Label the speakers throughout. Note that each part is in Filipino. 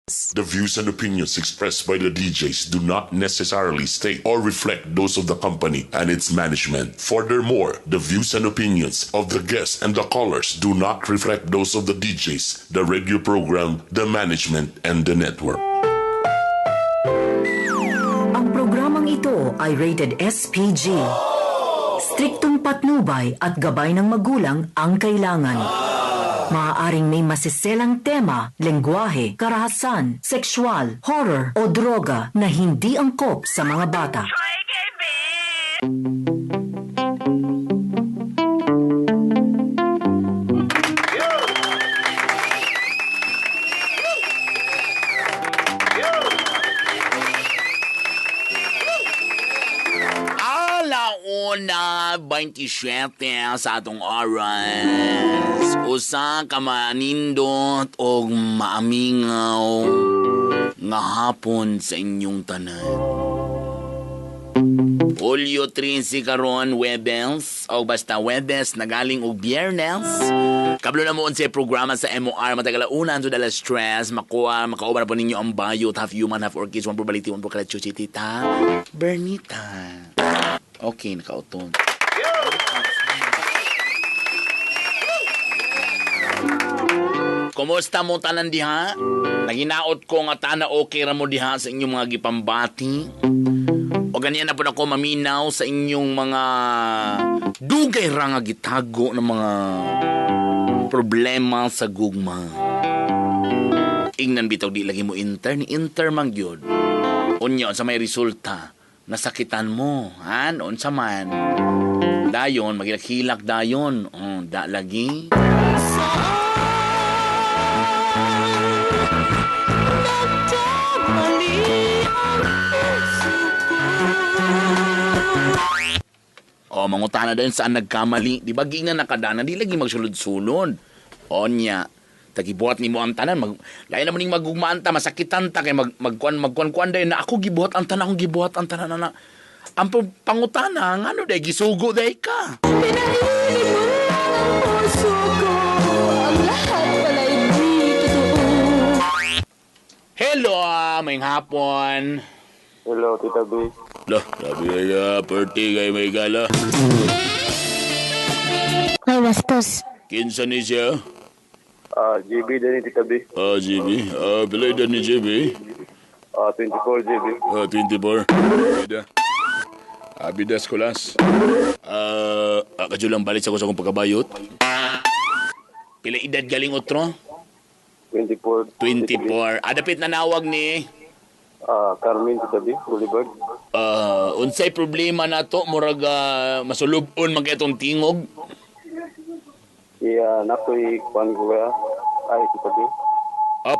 Speaker 1: The views and opinions expressed by the DJs do not necessarily state or reflect those of the company and its management. Furthermore, the views and opinions of the guests and the callers do not reflect those of the DJs, the radio program, the management, and the network.
Speaker 2: Ang programang ito ay rated SPG. Striktong patnubay at gabay ng magulang ang kailangan. Maaaring may masiselang tema, lengguwahe, karahasan, sexual, horror o droga na hindi angkop sa mga bata.
Speaker 3: Una, 27 sa atong oras. Usa ka manindot o maamingaw nga hapon sa inyong tanan. Hulyo 13 karon Webes o basta Webes nagaling og Biyernes. Kablo na mo sa programa sa MOR matagala-unan to dala stress makauban na po ninyo ang bayot half human half orchids one probability one procalcio tita Bernita. Okay, nakauton. Kumusta mo tanan diha? Naginaot ko nga tana okay ra mo diha sa inyong mga gipambati. O ganyan na po na ko maminaw sa inyong mga dugay ra nga gitago ng mga problema sa gugma. Ingnan bitaw di lagi mo inter mang gyud. Unya sa may resulta. Nasakitan mo, noon sa man. Dayon, magilak-hilak dayon. Da lagi. Mangutana din saan nagkamali. Di ba ginga nakadana, di lagi magsulod-sulod. Onya, tagibuhat ni mo ang tanan. Lain naman yung magugmaan ta, masakitan ta, kay magkuan dahil na ako gibuhat ang tanan, akong gibuhat ang tanan na. Ang pangutana, ano dahil, gisugo dahil ka.
Speaker 4: Pinahilig mo lang ang puso ko, ang lahat pala'y di totoo.
Speaker 3: Hello, may hapon.
Speaker 5: Hello, Tita B.
Speaker 3: Lah, sabi kaya, party kayo may gala.
Speaker 4: Ay, bastos.
Speaker 3: Kinsa ni siya?
Speaker 5: JB din ni Tita B.
Speaker 3: JB. Bilay din ni JB?
Speaker 5: 24 JB.
Speaker 3: 24. Bida. Bidas kulas. Kajulang balik sa ko sa akong pagkabayot. Pila edad galing otro?
Speaker 5: 24.
Speaker 3: 24. Adapit na nawag ni...
Speaker 5: Carmen Tita B, Boulevard.
Speaker 3: Unsay problema na to? Murag masulubon man kay itong tingog?
Speaker 5: Nakoy kuan ko ya. Ay, Tita B.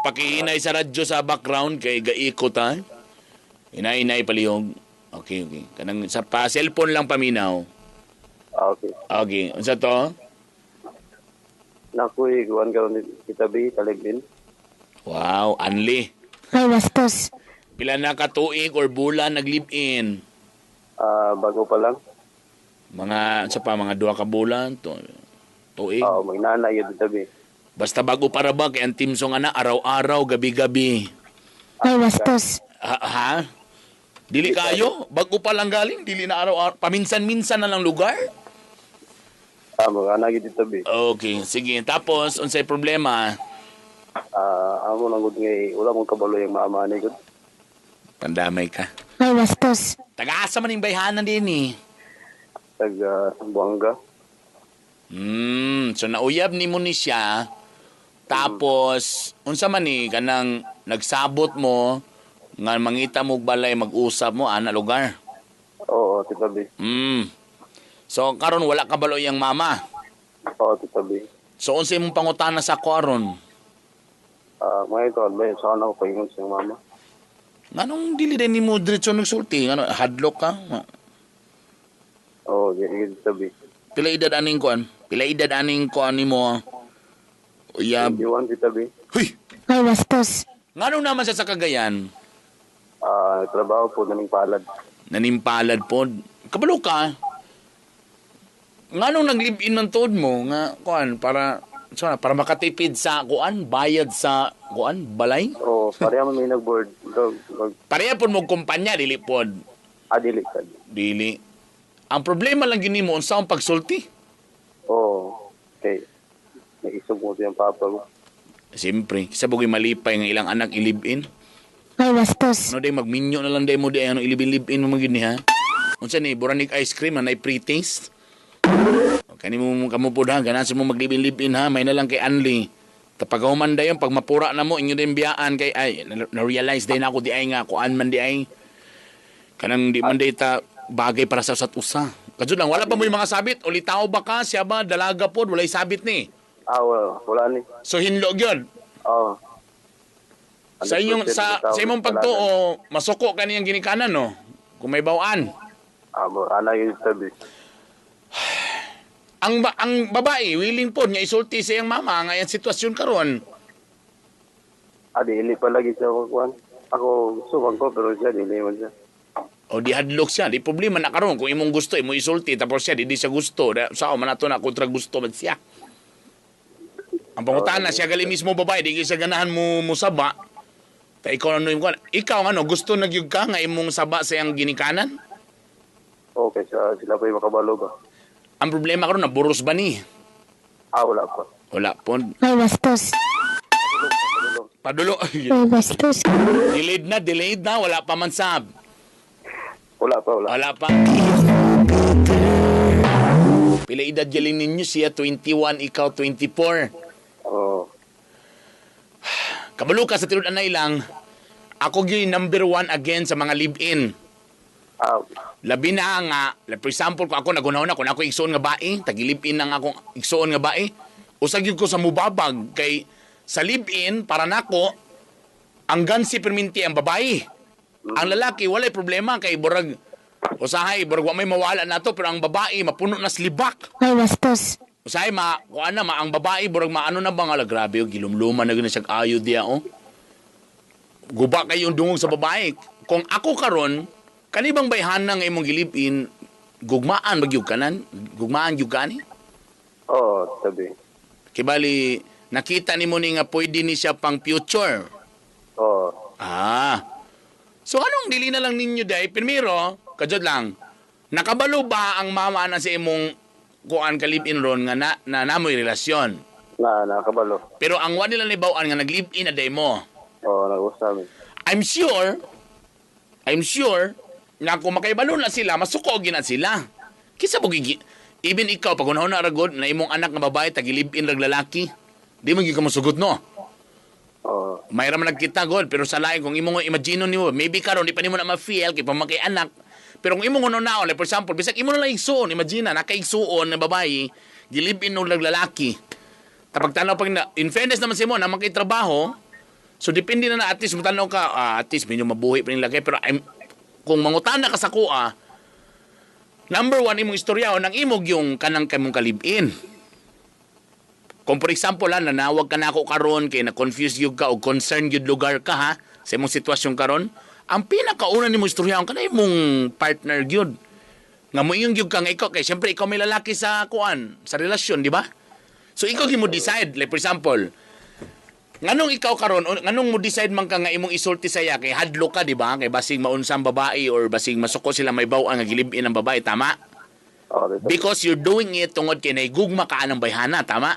Speaker 3: Pakihinay sa radyo sa background kay gaikot ha. Hinay-hinay palihog. Okay. Kanang sa cellphone lang paminaw.
Speaker 5: Okay.
Speaker 3: Okay. Unsa to?
Speaker 5: Nakoy kuan karon ni Tita B, Talegdin.
Speaker 3: Wow, Anli.
Speaker 4: Ay, bastos.
Speaker 3: Pila na ka tuig or bulan nag-live-in?
Speaker 5: Bago pa lang.
Speaker 3: Mga 2 ka bulan? Tuig?
Speaker 5: May nanay yun, Tita B.
Speaker 3: Basta bago para ba, kaya ang team song na araw-araw, gabi-gabi.
Speaker 4: Ay, bastos.
Speaker 3: Ha? Dili kayo? Bago pa lang galing? Dili na araw-araw? Paminsan-minsan na lang lugar?
Speaker 5: Mga nanay yun, Tita B.
Speaker 3: Okay, sige. Tapos, unsay problema?
Speaker 5: Amo lang gud ngay wala mong kabalo yung maamanay gud.
Speaker 3: Pandamay ka.
Speaker 4: Ay, bastos.
Speaker 3: Taga-asa man yung bayhanan din eh.
Speaker 5: Taga Buanga.
Speaker 3: So nauyab ni mo ni siya. Tapos, unsa man ni kanang nagsabot mo nga mangita mo balay mag-usap mo ana lugar.
Speaker 5: Oo, Tita B.
Speaker 3: So karon wala kabalo yang mama.
Speaker 5: Oo, Tita B.
Speaker 3: So unsay imong pangutana sa karon?
Speaker 5: May ito, may saan ako paingon sa mama.
Speaker 3: Nganong dili din ni mo diretso nagsulti? Ano, hadlock ka?
Speaker 5: Oo, ganyan sabi.
Speaker 3: Pila edad aning kuan? Pila edad aning kuan ni mo? Uyab.
Speaker 5: 21, Tita B.
Speaker 3: Huy!
Speaker 4: Ay, bastos.
Speaker 3: Nganong naman sa Cagayan?
Speaker 5: Trabaho po, naming palad.
Speaker 3: Nanimpalad po. Kabalo ka? Nganong nag-live-in ng toad mo? Nga, kuan, para So, para makatipid sa kuan, bayad sa kuan, balay.
Speaker 5: O, pareha man may nag-board.
Speaker 3: Pareha po mo kumpanya, dili pod.
Speaker 5: Adili ka.
Speaker 3: Dili. Ang problema lang gini mo, unsa ang pagsulti?
Speaker 5: O, okay. Naisog mo siyang papa ko.
Speaker 3: Siyempre, sa bugoy malipay ng ilang anak ilibin.
Speaker 4: Ay, bastos.
Speaker 3: Ano day, magminyo na lang day mo day, ano ilibin-libin mo magini ha? Unsa ni, buranik ice cream, na pre-taste? Kani mo kamupod ha, ganasan mo maglibin-libin ha, may na lang kay Anli. Tapagaw man dayon, pag mapura na mo, inyo din biyaan kay, ay, na-realize day na ako di ay nga, kuan man di ay. Kanang di man day ta, bagay para sa usat usa. Kadyo lang, wala pa mo yung mga sabit, ulitaw ba ka, siya ba, dalaga pod, walay sabit ni.
Speaker 5: Wala ni.
Speaker 3: So hinlo yun.
Speaker 5: Oo.
Speaker 3: Sa imong pagtuo, masuko kaniyang ginikanan no, kung may bawaan.
Speaker 5: Ana yung service.
Speaker 3: Ang babae willing po niya isulti sa iyang mama nga yung sitwasyon karon.
Speaker 5: Dili pa lagi siya ako kuhan. Ako subang ko pero siya dili man siya.
Speaker 3: O di hadlok siya, di problema na karon kung imong gusto imo isulti tapos siya di siya gusto. Sao man ato na kontra gusto man siya. Ang pangutan na siya gali mismo babae, di siya ganahan mo saba. Ta ikaw ano yung kuhan. Ikaw ano, gusto nagyug ka nga imong saba sa iyang ginikanan?
Speaker 5: Okay, sila pa yung makabalo ba?
Speaker 3: Ang problema karon na buros ba ni?
Speaker 5: Wala pa.
Speaker 3: Wala po.
Speaker 4: Ay, bastos.
Speaker 3: Padulo.
Speaker 4: Ay, bastos.
Speaker 3: Delayed na, wala pa man sab.
Speaker 5: Wala pa.
Speaker 3: Wala pa. Pila edad galing ninyo siya, 21, ikaw 24.
Speaker 5: Oo.
Speaker 3: Kabalo ka sa tinudan na ilang, ako yung number 1 again sa mga live-in. Labi na nga, for example, kung ako nagunaw na, kung ako igsoon nga bae, tagilip-in na nga akong igsoon nga bae, usag yun ko sa mubabag, kay sa live-in, para nako, ang gansi perminti ang babae. Ang lalaki, walay problema, kay burag, usahay, burag wa may mawala na to, pero ang babae, mapuno na slibak.
Speaker 4: Ay, bastos.
Speaker 3: Usahay, ang babae, burag maano na ba nga, grabe, gilumluman na gano'n siya ayo diya, oh. Guba kayo yung dungog sa babae. Kung ako karon, kanibang bayhan nga imong gilipin, gugmaan magyug kanan? Gugmaan gyud kani?
Speaker 5: Oo, sabi.
Speaker 3: Kibali nakita nimo ni nga pwede ni siya pang future.
Speaker 5: Oo.
Speaker 3: So anong dili na lang ninyo day? Primero, kadjod lang. Nakabalo ba ang mama na sa imong kuan kalipin ron nga na namoy relasyon?
Speaker 5: Nakabalo.
Speaker 3: Pero ang wa nila nibawaan nga nag-live-in na day mo.
Speaker 5: Oo, nag-usami.
Speaker 3: I'm sure na kung makaibalo na sila, masuko gina sila. Kisa bugigi. Even ikaw, pag unahon na ragod, na imong anak na babae, tagilibin rag lalaki, di mo ka masugot, no?
Speaker 5: Oo.
Speaker 3: Mayra man nagkita, God, pero sa lain, kung imong imagine nimo, maybe karon di pa nimo na ma-feel, kay pamakay anak. Pero kung imong unaw like for example, bisag imo na lang igsuon, imagine na, nakaigsuon na babae, gilibin ng lalaki. Tapag tanaw pag in fairness naman sa imo, na makitrabaho, so depende na at least, matanaw ka, at least, medyo mabuhi pa nila, pero kung mangutana ka sa kuha, number 1, imong istorya, nang imog yung kanang kamong kalibin. Kung for example, nanawag ka na ako karon kay na-confuse yun ka o concerned yun lugar ka ha, sa imong sitwasyon karon, ang pinakauna nimong istorya, ang kanay imong partner yun. Nga mo yung yun ka nga ikaw, kay siyempre ikaw may lalaki sa kuan, sa relasyon, di ba? So ikaw mo decide, like for example, nganong ikaw karon, nganong mo decide man ka nga imong isulti saya kay hadlo ka, di ba? Kay basig maunsang babae or basig masuko sila may bawaan nga gilibin ang babae, tama? Because you're doing it tungod kay naigugma ka anang bayhana, tama?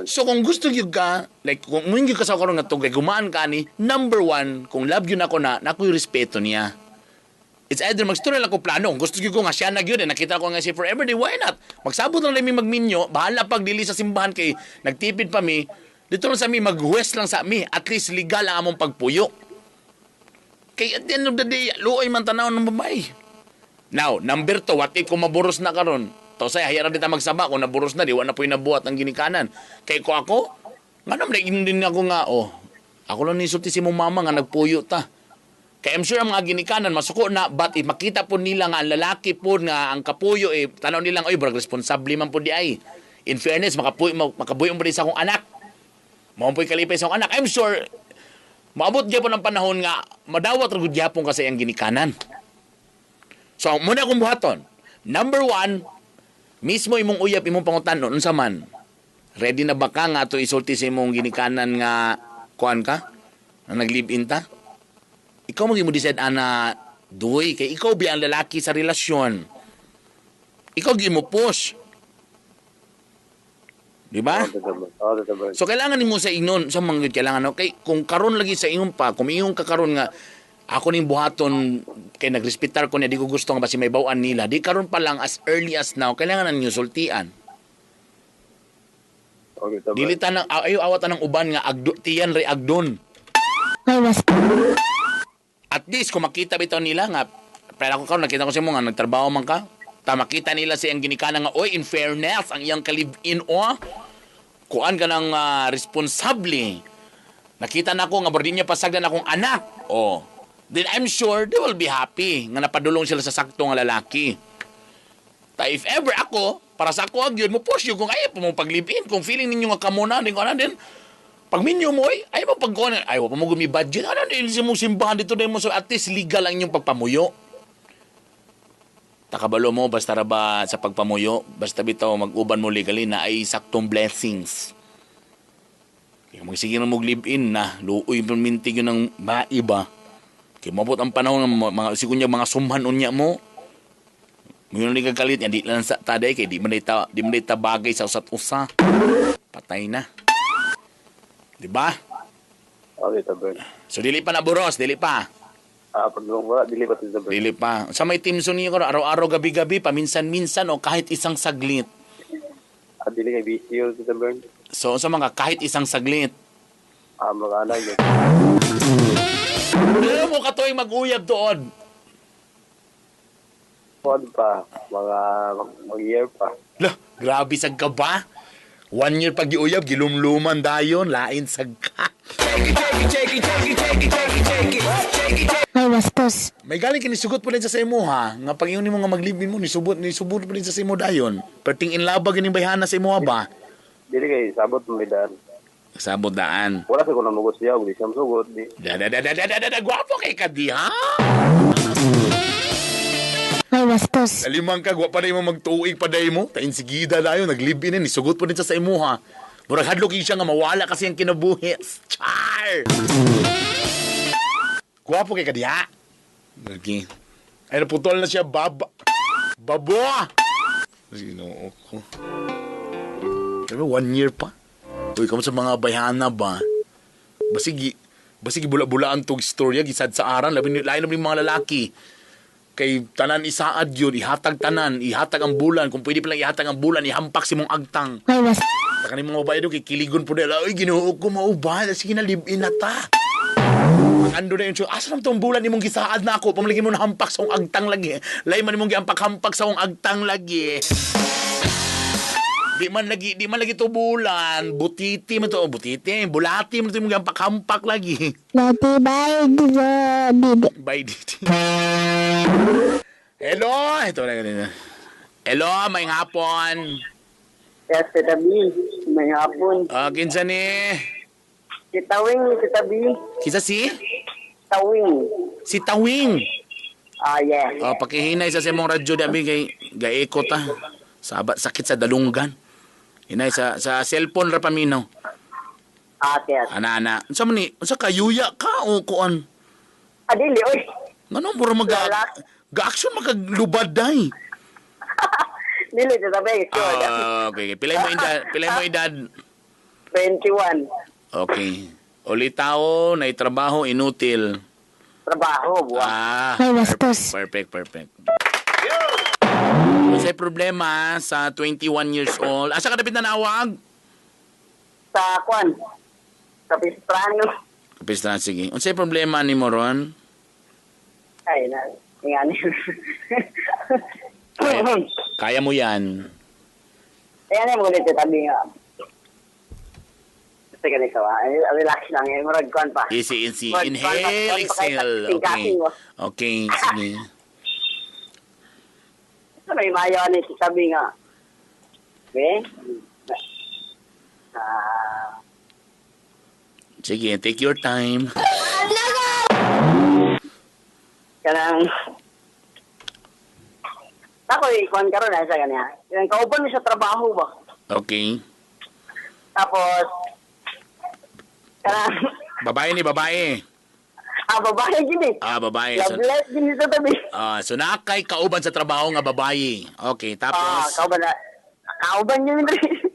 Speaker 3: So kung gusto gyud ka, like kung mungi ka sa karon nga tungkay gumaan ka ni, number 1, kung love yun ako na, nakoy respeto niya. It's either magstorya lang ko plano, kung gusto gyud ko nga siya na gyud, nakita ko nga si forever day, why not? Magsabot lang mi magminyo, bahala pag dili sa simbahan kay nagtipid pa mi. Dito lang sa mi, mag-west lang sa mi. At least legal ang among pagpuyo. Kaya at the end of the day, luoy man tanaw ng babae. Now, number 2, what if kung maburos na karon? To say, hayara dito magsaba. Kung naburos na, di wala na po yung nabuhat ang ginikanan. Kaya ko ako, nga naman, din ako nga, ako lang nisulti si mong mama nga nagpuyo ta. Kaya I'm sure ang mga ginikanan, masuko na, but if makita po nila nga ang lalaki po nga ang kapuyo, tanaw nilang, brag, responsable man po di ay. In fairness, makabuyo mo rin sa akong anak. Maumpoy kalipay sa anak. I'm sure, maabot dyan po ng panahon nga, madawat ragod gyapon ka sa iyang ginikanan. So, muna akong buhaton. Number 1, mismo imong uyap, imong pangutan, unsa man, Ready na ba ka nga to isulti sa imong ginikanan nga kuan ka? Na nag-live-in ta? Ikaw mo decide ana duy kay ikaw bi ang lalaki sa relasyon. Ikaw gi mo push. Di ba?
Speaker 5: Tataban.
Speaker 3: So kailangan nimo sa ingnon sa mga kailangan no kay kung karon lagi sa ingon pa kung ingon ka karon nga ako ning buhaton kay nagrespetar ko niya di ko gusto nga basi may bawan nila di karon pa lang as early as now kailangan ninyo sultian.
Speaker 5: Okay, tataban.
Speaker 3: Dili ta nang ayo awatan ng uban nga tiyan re agdon. At least kung makita bitaw nila nga pero ako karon nakita ko sa mo nga nagtrabaho man ka ta makita nila siyang ginikanan nga oy in fairness ang iyang ka-live-in kuan ka ng responsable. Nakita na ko nga bordin niya pasagdan akong anak. Then I'm sure they will be happy nga napadulong sila sa sakto nga lalaki. Ta if ever ako, para sa ako yun mo push yun kung ayaw pa mo pag-live-in. Kung feeling ninyo nga kamuna, din ko na din. Pag minyo mo, ayaw mo pag-kuhan. Ayaw pa mo gumi-budget. Ano din sa mong simbahan dito din mo. So at least legal lang yung pagpamuyo. Takabalo mo, basta ra ba sa pagpamuyo, basta bitaw mag-uban mo legally na ay saktong blessings. Kaya magsige na mag-live-in na, luoy mintig yun ng maiba. Kaya mabot ang panahon ng mga, sigunya mga sumhan unya mo. Ngayon na kagalit niya, di lang sa taday, kaya di mo na bagay sa usat-usa. Patay na. Diba?
Speaker 5: Okay, tataban.
Speaker 3: So, dili pa na buros, dili pa.
Speaker 5: Pagdulong wala, dili pa tataban.
Speaker 3: Dili pa. Sa may team niyo ko, araw-araw, gabi-gabi, paminsan-minsan, o kahit isang saglit.
Speaker 5: Dili kay busy yun tataban.
Speaker 3: So, sa mga kahit isang saglit.
Speaker 5: Mga anak yun.
Speaker 3: Alam mo ka to yung mag-uyab doon.
Speaker 5: Kuwan pa, mag-year pa.
Speaker 3: Lah, grabe sag ka ba? 1 year pag giuyab, gilumluman dayon, lain sag ka.
Speaker 4: Ay, bastos.
Speaker 3: May galing kinisugot po rin sa imo ha. Nga pag yun mo nga maglibin mo, nisubot po rin sa imo dayon. Perting inlaba ganing bayhana sa imo ba?
Speaker 5: Dili kay sabot mo daan.
Speaker 3: Sabot daan.
Speaker 5: Wala sa ko na mugos siya, di siya masugot.
Speaker 3: Gwapo kay ka di ha?
Speaker 4: Ay, bastos.
Speaker 3: Alimang ka, gwa pa rin mo magtuig pa day mo. Tain sigida dayon, naglibin nisugot po rin sa imo ha. Murag hadlok siya nga mawala kasi ang kinabuhi. Char! Gwapo kay ka di ha? Lagi. Ay, naputol na siya, babo! Sino ako? Sabi, 1 year pa. Uy, kamo sa mga bayhana ba? Basigi bula-bulaan tong istorya, gisad sa aran, lain na mga lalaki. Kay tanan isaad yun, ihatag ang bulan, kung pwede palang ihatag ang bulan, ihampak si mong agtang.
Speaker 4: Ay, bastos.
Speaker 3: Saka ni mga babae doon, kikiligon po nila, ay, ginuho ko mauba, sige na, live-in na ta. Ando na yun, asa naman itong bulan ni mong gisaad na ako, pamilagin mo na hampak sa mong agtang lagi. Lain man ni mong gihampak-hampak sa mong agtang lagi. Di man lagi to bulan. Bulati mo to yung hampak lagi.
Speaker 4: Dati ba, didi.
Speaker 3: Bye, Didi. Hello? Ito na ganun. Hello, may hapon.
Speaker 6: Yes, Tita B. May hapon.
Speaker 3: Kinsa ni?
Speaker 6: Si Tawing, Tita B.
Speaker 3: Kisa si?
Speaker 6: Tawing.
Speaker 3: Si Tawing.
Speaker 6: Yes.
Speaker 3: Pakihinay sa mong radyo dabi kay gaeko ta. Sakit sa dalunggan. Hinay sa cellphone ra paminaw.
Speaker 6: Yes.
Speaker 3: Ana. Unsa man ni? Unsa kayuya ka o kuan?
Speaker 6: Adili, oy.
Speaker 3: Ngano puro ga-action makaglubad day.
Speaker 6: Dili, Tita B. Sure.
Speaker 3: Okay. Pilay mo edad.
Speaker 6: 21.
Speaker 3: Okay. Ulitaw, na trabaho inutil.
Speaker 6: Trabaho, buwan.
Speaker 4: Ay, bastos.
Speaker 3: Perfect. Kasi problema sa 21 years old. Asa ka dapat na nawag?
Speaker 6: Sa Kwan. Sa Pistrano.
Speaker 3: Kapista, sige. Unsay problema ni mo ron?
Speaker 6: Ay, ingani.
Speaker 3: Kaya mo yan.
Speaker 6: Ayan yung mga Tita B nga. Sige na ikaw, relax lang. Murag Kwan pa.
Speaker 3: Easy.
Speaker 6: Kwan
Speaker 3: Inhale,
Speaker 6: pa
Speaker 3: exhale. Okay, sige.
Speaker 6: Ano yung mayaw ni Tita B nga? Okay?
Speaker 3: Sige, take your time.
Speaker 6: Kanang... Ako, Kwan ka ron sa kanya. Yung kauban mo sa trabaho ba?
Speaker 3: Okay.
Speaker 6: Tapos, kanang,
Speaker 3: Babae ni babae.
Speaker 6: babae gini.
Speaker 3: Babae. So,
Speaker 6: Love life gini sa tabi.
Speaker 3: so nakay kauban sa trabaho nga babae. Okay, tapos.
Speaker 6: Kauban niyo yun rin.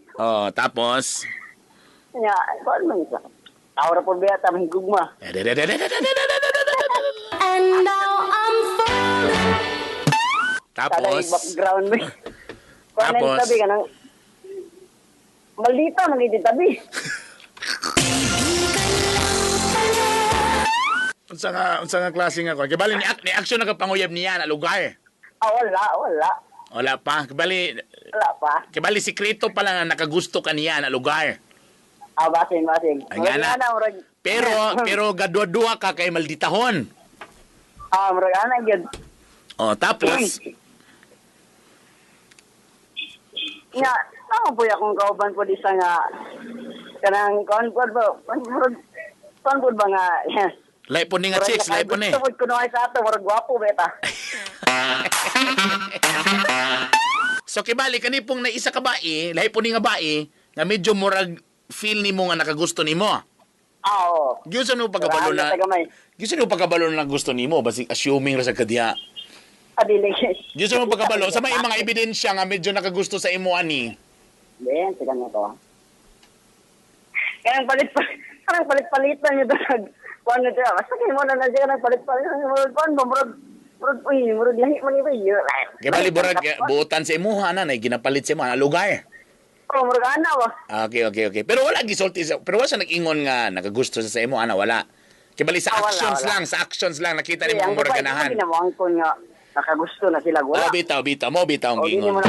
Speaker 3: Tapos.
Speaker 6: Nya, kuan man isa. Aura po biya tamang gugma.
Speaker 4: And now I'm falling.
Speaker 6: Kada
Speaker 3: Tapos.
Speaker 6: background mo. Kuan na
Speaker 3: Tapos?
Speaker 6: tabi ka nang maldita man iti tabi.
Speaker 3: Unsa nga klase nga ko? Kibali ni action na kapanguyab niya na lugar.
Speaker 6: Wala.
Speaker 3: Wala pa. Kibali sikreto pa lang na nakagusto ka niya na lugar.
Speaker 6: Basing.
Speaker 3: Ang ana. Pero gadwa-dua ka kay malditahon.
Speaker 6: Murag ana gyud.
Speaker 3: Tapos
Speaker 6: Nya, ako po akong kauban po di sa nga kanang kuan ba? Kuan ba nga?
Speaker 3: lay po ni nga chicks, lay po ni.
Speaker 6: Gusto ko kuno ay sa ato, murag gwapo beta.
Speaker 3: So kibali kani pong naisa ka bae, lahi po ni nga bae, nga medyo murag feel nimo nga nakagusto nimo.
Speaker 6: Oo.
Speaker 3: Gyud mo pagkabalo na. Gyud mo pagkabalo na gusto nimo, basi assuming ra sa kadya.
Speaker 6: Adili.
Speaker 3: Gyud mo pagkabalo sa may mga ebidensya nga medyo nakagusto sa imo ani.
Speaker 6: Ben, sige na to. Kanang palit-palitan niyo dag. Kuan na siya. Basta kayo mo na siya nang palit-palitan. Murag lahi man iba.
Speaker 3: Kibali murag buutan sa imo na ginapalit sa imo na lugar.
Speaker 6: Murag ana ba?
Speaker 3: Okay. Pero wala gisulti sa pero wala siya nag-ingon nga nakagusto sa imo wala. Kibali sa actions
Speaker 6: wala.
Speaker 3: sa actions lang nakita nimo ang murag ganahan.
Speaker 6: Ginamuang ko nga nakagusto na sila wala.
Speaker 3: Bitaw ang gingon.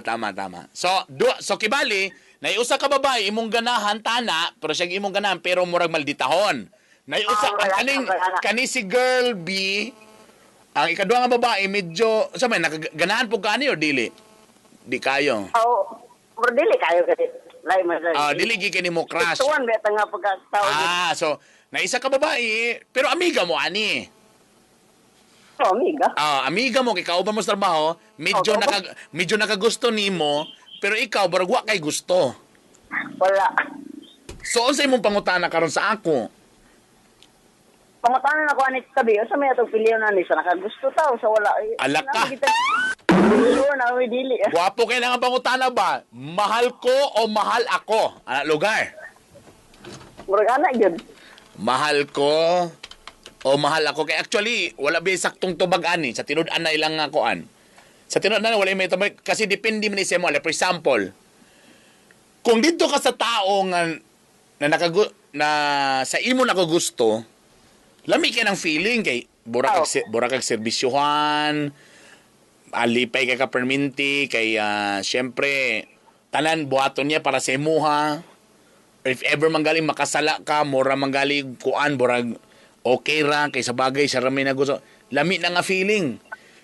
Speaker 3: Tama. So kibali, naiusa ka babae imong ganahan tana, pero siya imong ganahan pero murag malditahon. Naiusa kani si girl B, ang ikaduha nga babae medyo sa may nakaganahan po kani o dili? Di kayo.
Speaker 6: Pero dili kayo kasi lahi man
Speaker 3: Dili gi mo crush.
Speaker 6: Tuwan beta nga pagkatao.
Speaker 3: So naisa ka babae, pero amiga mo ani.
Speaker 6: Amiga.
Speaker 3: Amiga mo kay kauban mo sa trabaho, medyo nakagusto nimo, pero ikaw barag wa kay gusto.
Speaker 6: Wala.
Speaker 3: So unsay imong pangutana karon sa ako?
Speaker 6: Pangutanan ako ani tabi, sa may atong piliyon na ni sa nakagusto tao sa wala.
Speaker 3: Alak ka.
Speaker 6: Sure na may dili.
Speaker 3: Guwapo kay nga pangutana ba? Mahal ko o mahal ako? Lugar.
Speaker 6: Murag ana gyud.
Speaker 3: Mahal ko o mahal ako kay actually wala ba saktong tubag ani sa tinud-an na ilang nga kuan. Sa tinud-an na wala may tubag kasi depende man sa mo. For example, kung dito ka sa tao nga na sa imo nakagusto, lami ka ng feeling kay burak kag serbisyohan, alipay kay ka-perminti, kay syempre tanan buhaton niya para sa imuha. If ever manggaling makasala ka, mura manggaling kuan, burag okay ra, kay sa bagay sa rami na gusto. Lami na nga feeling.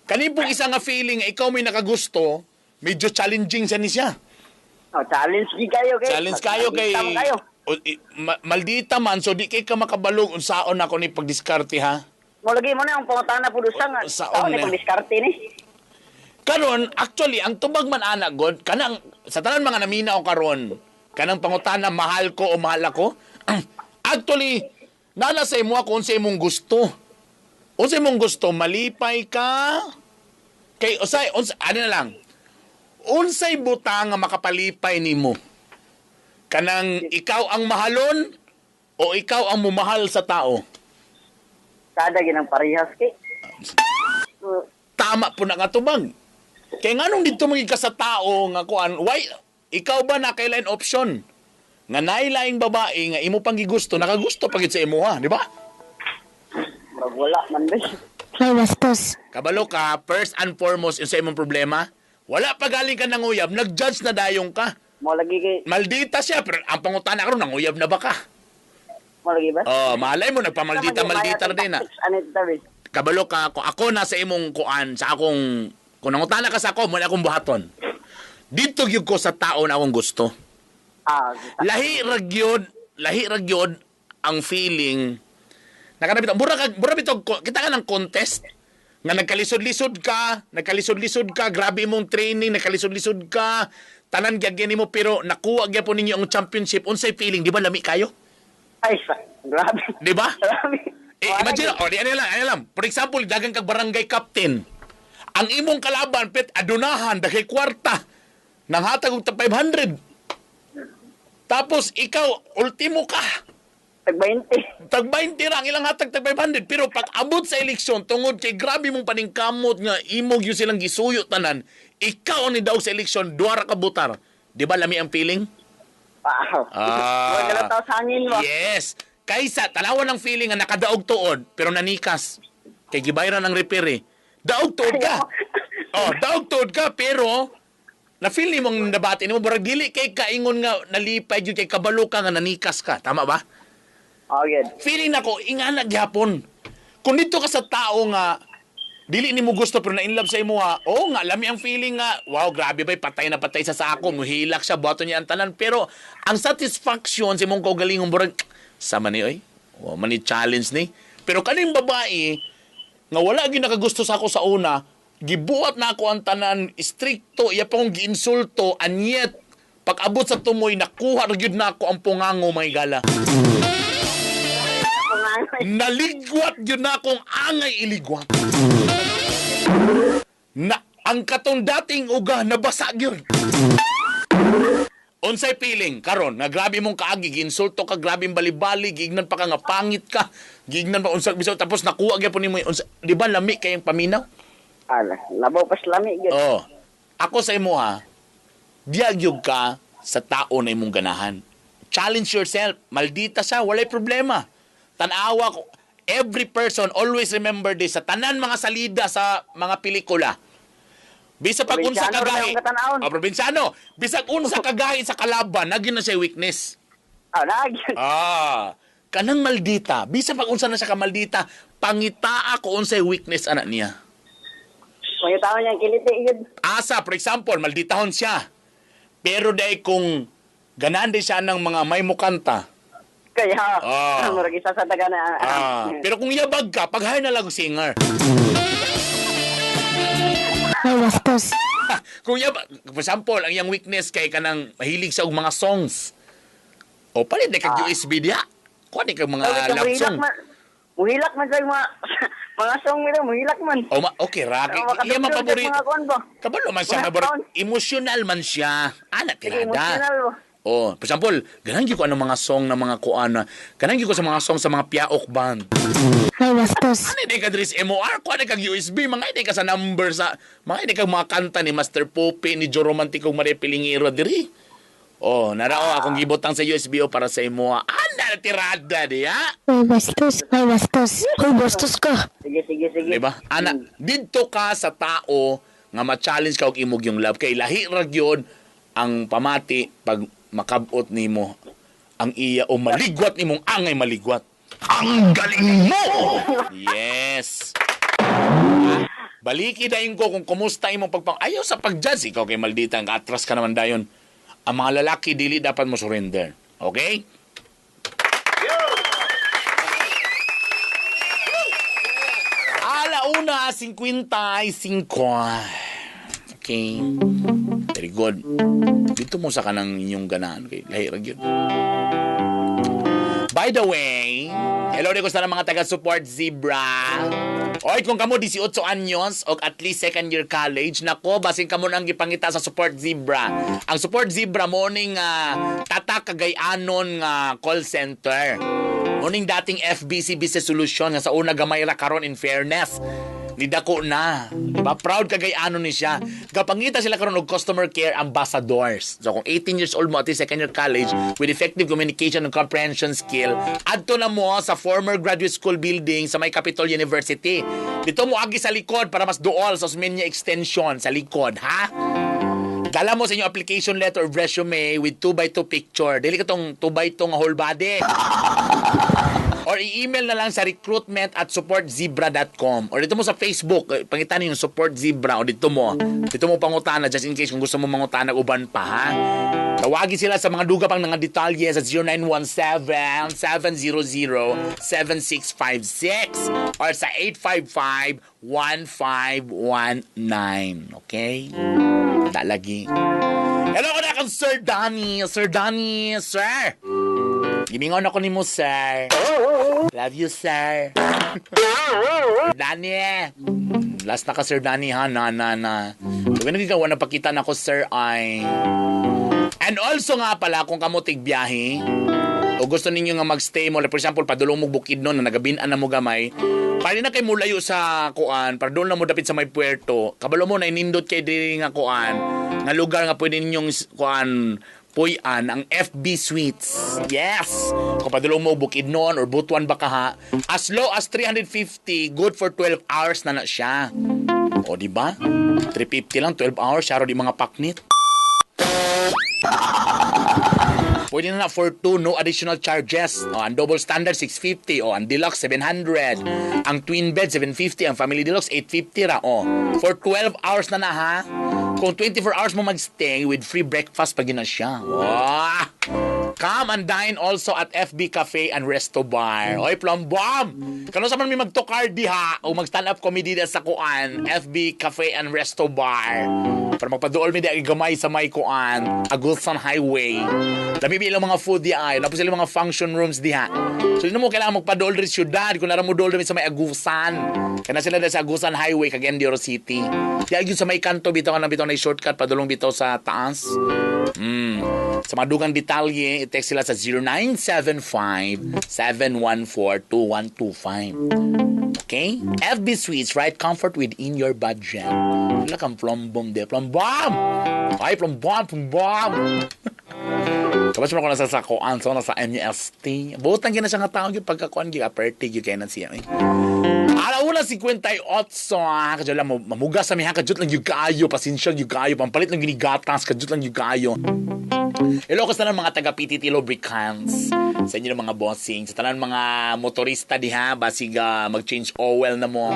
Speaker 3: Kanipong isa nga feeling, ikaw may nakagusto, medyo challenging sa ni siya.
Speaker 6: Challenge kayo kay.
Speaker 3: Challenge kayo kay maldita man, so di kay ka makabalog unsaon ako ni pagdiskarte ha.
Speaker 6: Mo lagi mo na ang pangutana pudo sa nga.
Speaker 3: Saon
Speaker 6: Ni
Speaker 3: na.
Speaker 6: pagdiskarte ni.
Speaker 3: Karon, actually, ang tubag man ana god, kanang sa tanan mga naminaw karon, kanang pangutana mahal ko o mahal ako. Actually, nana sa imo kung sa imong gusto. Unsa imong gusto, malipay ka kay usay ano na lang. Unsay butang nga makapalipay nimo? Kanang ikaw ang mahalon o ikaw ang mumahal sa tao?
Speaker 6: Kada ginang parehas kay.
Speaker 3: Tama po na nga tubag. Kaya nga nung dito magiging ka sa tao nga kuan, why ikaw ba na kailan option? Nga nailaing babae nga imo pang gigusto, nakagusto pagit sa imo ha, di ba?
Speaker 6: Wala man ba.
Speaker 4: May bastos.
Speaker 3: Kabalo ka, first and foremost yung sa imong problema, wala pa galing ka nanguyab, nag-judge na dayong ka.
Speaker 6: Mo lagi kay.
Speaker 3: Maldita siya, pero ang pangutana karon nanguyab na ba ka?
Speaker 6: Mo lagi ba?
Speaker 3: Malay mo, nagpamaldita na din na.
Speaker 6: Ano tabi?
Speaker 3: Kabalo ka, kung ako na sa imong kuan, sa akong, kung nangutana ka sa ako, muna akong buhaton. Dito gyud ko sa tao na akong gusto. Lahi ragyod ang feeling. Nakanabit, kita ka ng contest. nga nagkalisod-lisod ka, grabe mong training, nagkalisod-lisod ka, tanan gyagyan nimo pero nakuha gyapon ninyo ang championship, unsay feeling, di ba lami kayo?
Speaker 6: Ay, grabe.
Speaker 3: Di ba?
Speaker 6: Grabe.
Speaker 3: Imagine, ano lang. For example, dagang kag barangay captain. Ang imong kalaban, adunahan, dagay kwarta. Nanghatag og 500. Tapos, ikaw, ultimo ka. Tag 20 ra ang ilang hatag tag 500 pero pag abot sa eleksyon tungod kay grabe mong paningkamot nga imog yung silang gisuyo tanan ikaw ni daw sa eleksyon duara ka butar di ba lami ang feeling
Speaker 6: Wow. Wala tayo sa hangin mo.
Speaker 3: yes kaysa talawan ng feeling nga nakadaog tuod pero nanikas kay gibayran ang repair daog tuod ka daog tuod ka pero na feel ni mong nabati nimo burag dili kay kaingon nga nalipay gyud kay kabalo ka nga nanikas ka tama ba?
Speaker 6: Oh, good.
Speaker 3: Feeling nako ingana gyapon. Kung dito ka sa tao nga dili nimo gusto pero na-inlove sa imo nga lami ang feeling nga wow grabe bay patay na patay sa sako muhilak siya buhaton niya ang tanan pero ang satisfaction sa imong kaugalingong burag sama ni oy. Mani challenge ni. Pero kaning babae nga wala gyud nakagusto sa ako sa una, gibuhat na ako ang tanan stricto iya pa kong giinsulto and yet pag abot sa tumoy nakuha ra gyud na ako ang pungango may gala. Naligwat yun na akong angay iligwat. Na ang katong dating uga nabasa yun. Unsay feeling karon nga grabe mong kaagi ginsulto ka grabe bali-bali gignan pa ka nga pangit ka gignan pa unsa bisaw tapos nakuha gyapon nimo di ba lami kayong paminaw?
Speaker 6: Labaw pas lami gyud.
Speaker 3: Ako sa imo diagyog ka sa tao na imong ganahan. Challenge yourself. Maldita siya, walay problema. Tanawa ko, every person always remember this sa tanan mga salida sa mga pelikula. Bisag pag unsa kagahi. Probinsyano. Bisag unsa kagahi sa kalaban, nagin na siya weakness.
Speaker 6: Nagin.
Speaker 3: Kanang maldita. Bisag pag unsa na siya ka maldita, pangitaa ko unsay weakness anak niya.
Speaker 6: Pangitaon niya kiliti yun.
Speaker 3: Asa, for example, malditahon siya. Pero dahil kung ganahan din siya ng mga may mukanta,
Speaker 6: kaya, murag isa sa taga na.
Speaker 3: Pero kung yabag ka, paghay na lang singer.
Speaker 4: Ay, bastos.
Speaker 3: Kung yabag, for example, ang iyang weakness kay kanang mahilig sa og mga songs. O palit na kag USB diya. Kuha ni kag mga love song.
Speaker 6: Muhilak man sa mga song nila, muhilak man.
Speaker 3: Okay, ragi. Iya man paborito. Kabalo man siya, emotional man siya. Anak tirada.
Speaker 6: Emotional mo.
Speaker 3: For example, ganang ko ano mga song na mga kuana. Ganang ko sa mga song sa mga piaok band.
Speaker 4: Ay, bastos.
Speaker 3: Ano hindi ka dris MOR? Kuha kag USB. Mga hindi ka sa number sa... Mga hindi ka mga kanta ni Master Pope, ni Joe Romantico, Maria Pilingero, diri. Narao akong gibotang sa USB para sa imo. Ana tirada diya.
Speaker 4: Ay, bastos. Ay, bastos. Ay, bastos ka.
Speaker 6: Sige.
Speaker 3: Diba? Ana, didto ka sa tao nga ma-challenge ka og imog yung love. Kay lahi ra gyud ang pamati pag makabot nimo ang iya o maligwat nimong angay maligwat. Ang galing mo! Yes. Baliki dayon ko kung kumusta imong ayaw sa pag-judge ikaw kay maldita ang atras ka naman dayon. Ang mga lalaki dili dapat mo surrender. Okay? Alauna 55. Okay. Very good. Dito mo sa kanang inyong ganahan. Okay? Lahirag yun. By the way, hello rin ko sa mga taga-support Zebra. Oy, kung kamo 18 anyos o at least second year college, nako, basin kamo nang gipangita sa Support Zebra. Ang Support Zebra morning tatak kagayanon nga call center. Morning dating FBC Business Solution nga sa una gamay ra karon in fairness. Nidako na. Diba? Proud kagayanon ni siya. Kapangita sila karon og customer care ambassadors. So kung 18 years old mo at second year college with effective communication and comprehension skill, adto na mo sa former graduate school building sa may Capitol University. Dito mo agi sa likod para mas duol sa Osmeña extension sa likod, ha? Dala mo sa inyong application letter or resume with 2x2 picture. Dili ka tong 2x2 nga whole body. Or i-email na lang sa recruitment@supportzebra.com. Or dito mo sa Facebook, pangitan yung Support Zebra. O dito mo pangutana just in case kung gusto mo mangutana uban pa, ha? Tawagin sila sa mga duga pang mga detalye sa 0917-700-7656 or sa 855-1519. Okay? Lagi. Hello ko na kang Sir Danny. Sir Danny, sir. Gimingon ako ni mo, sir. Love you, sir. Danny. Last na ka, Sir Danny, ha? Na. Kung nagagawa na pakita na ko, sir, ay... And also nga pala, kung kamutig biyahe, o gusto ninyo nga magstay mo, like for example, padulong mo bukid nun, na nagabinan na mo gamay, para na kayo mulayo sa kuan, para doon na mo dapit sa may puerto, kabalo mo na inindot kayo din nga kuan, nga lugar nga pwede ninyong kuan, puyan, ang FB Suites. Yes! Kung padulong mo bukid nun or Butuan Bakaha, as low as 350, good for 12 hours na siya. O, diba? 350 lang, 12 hours, syaro di mga paknit. Pwede na for 2, no additional charges. O, ang double standard, 650. O, ang deluxe, 700. Ang twin bed, 750. Ang family deluxe, 850 ra. O, for 12 hours na ha. Kung 24 hours mo magstay with free breakfast pag na siya. Wow! Come and dine also at FB Cafe and Resto Bar. Oy, Plumbom! Kano sa man may magtukar diha o mag-stand up comedy sa kuan, FB Cafe and Resto Bar. Para magpaduol mi di gamay sa may kuan, Agusan Highway. Dami ilang mga food di ay, tapos ilang mga function rooms diha. So hindi mo kailangan magpaduol rin syudad kung nara mo duol sa may Agusan. Kana sila sa Agusan Highway kag Endioro City. Di ay sa may kanto bitaw na shortcut padulong bitaw sa taas. Sa madugang detalye, i-text sila sa 0975-714-2125. Okay? FB Suites, right comfort within your budget. Wala kang plombom de. Plombom! Ay, plombom! Kapag mo ko nasa sakoan, so nasa MUST. Butan gina siya nga tao yung pagkakuan, yung apertig, yung kaya na siya. Alauna 58, kadyo lang, mamugas sa miha, kadyo lang yung kaayo, pasinsyag yung kaayo, pampalit lang ginigatas, kadyo lang yung kaayo. Ilocos na ng mga taga-PTT Lubricants sa inyo ng mga bossing, sa tanan mga motorista diha, basig mag-change oil na mo.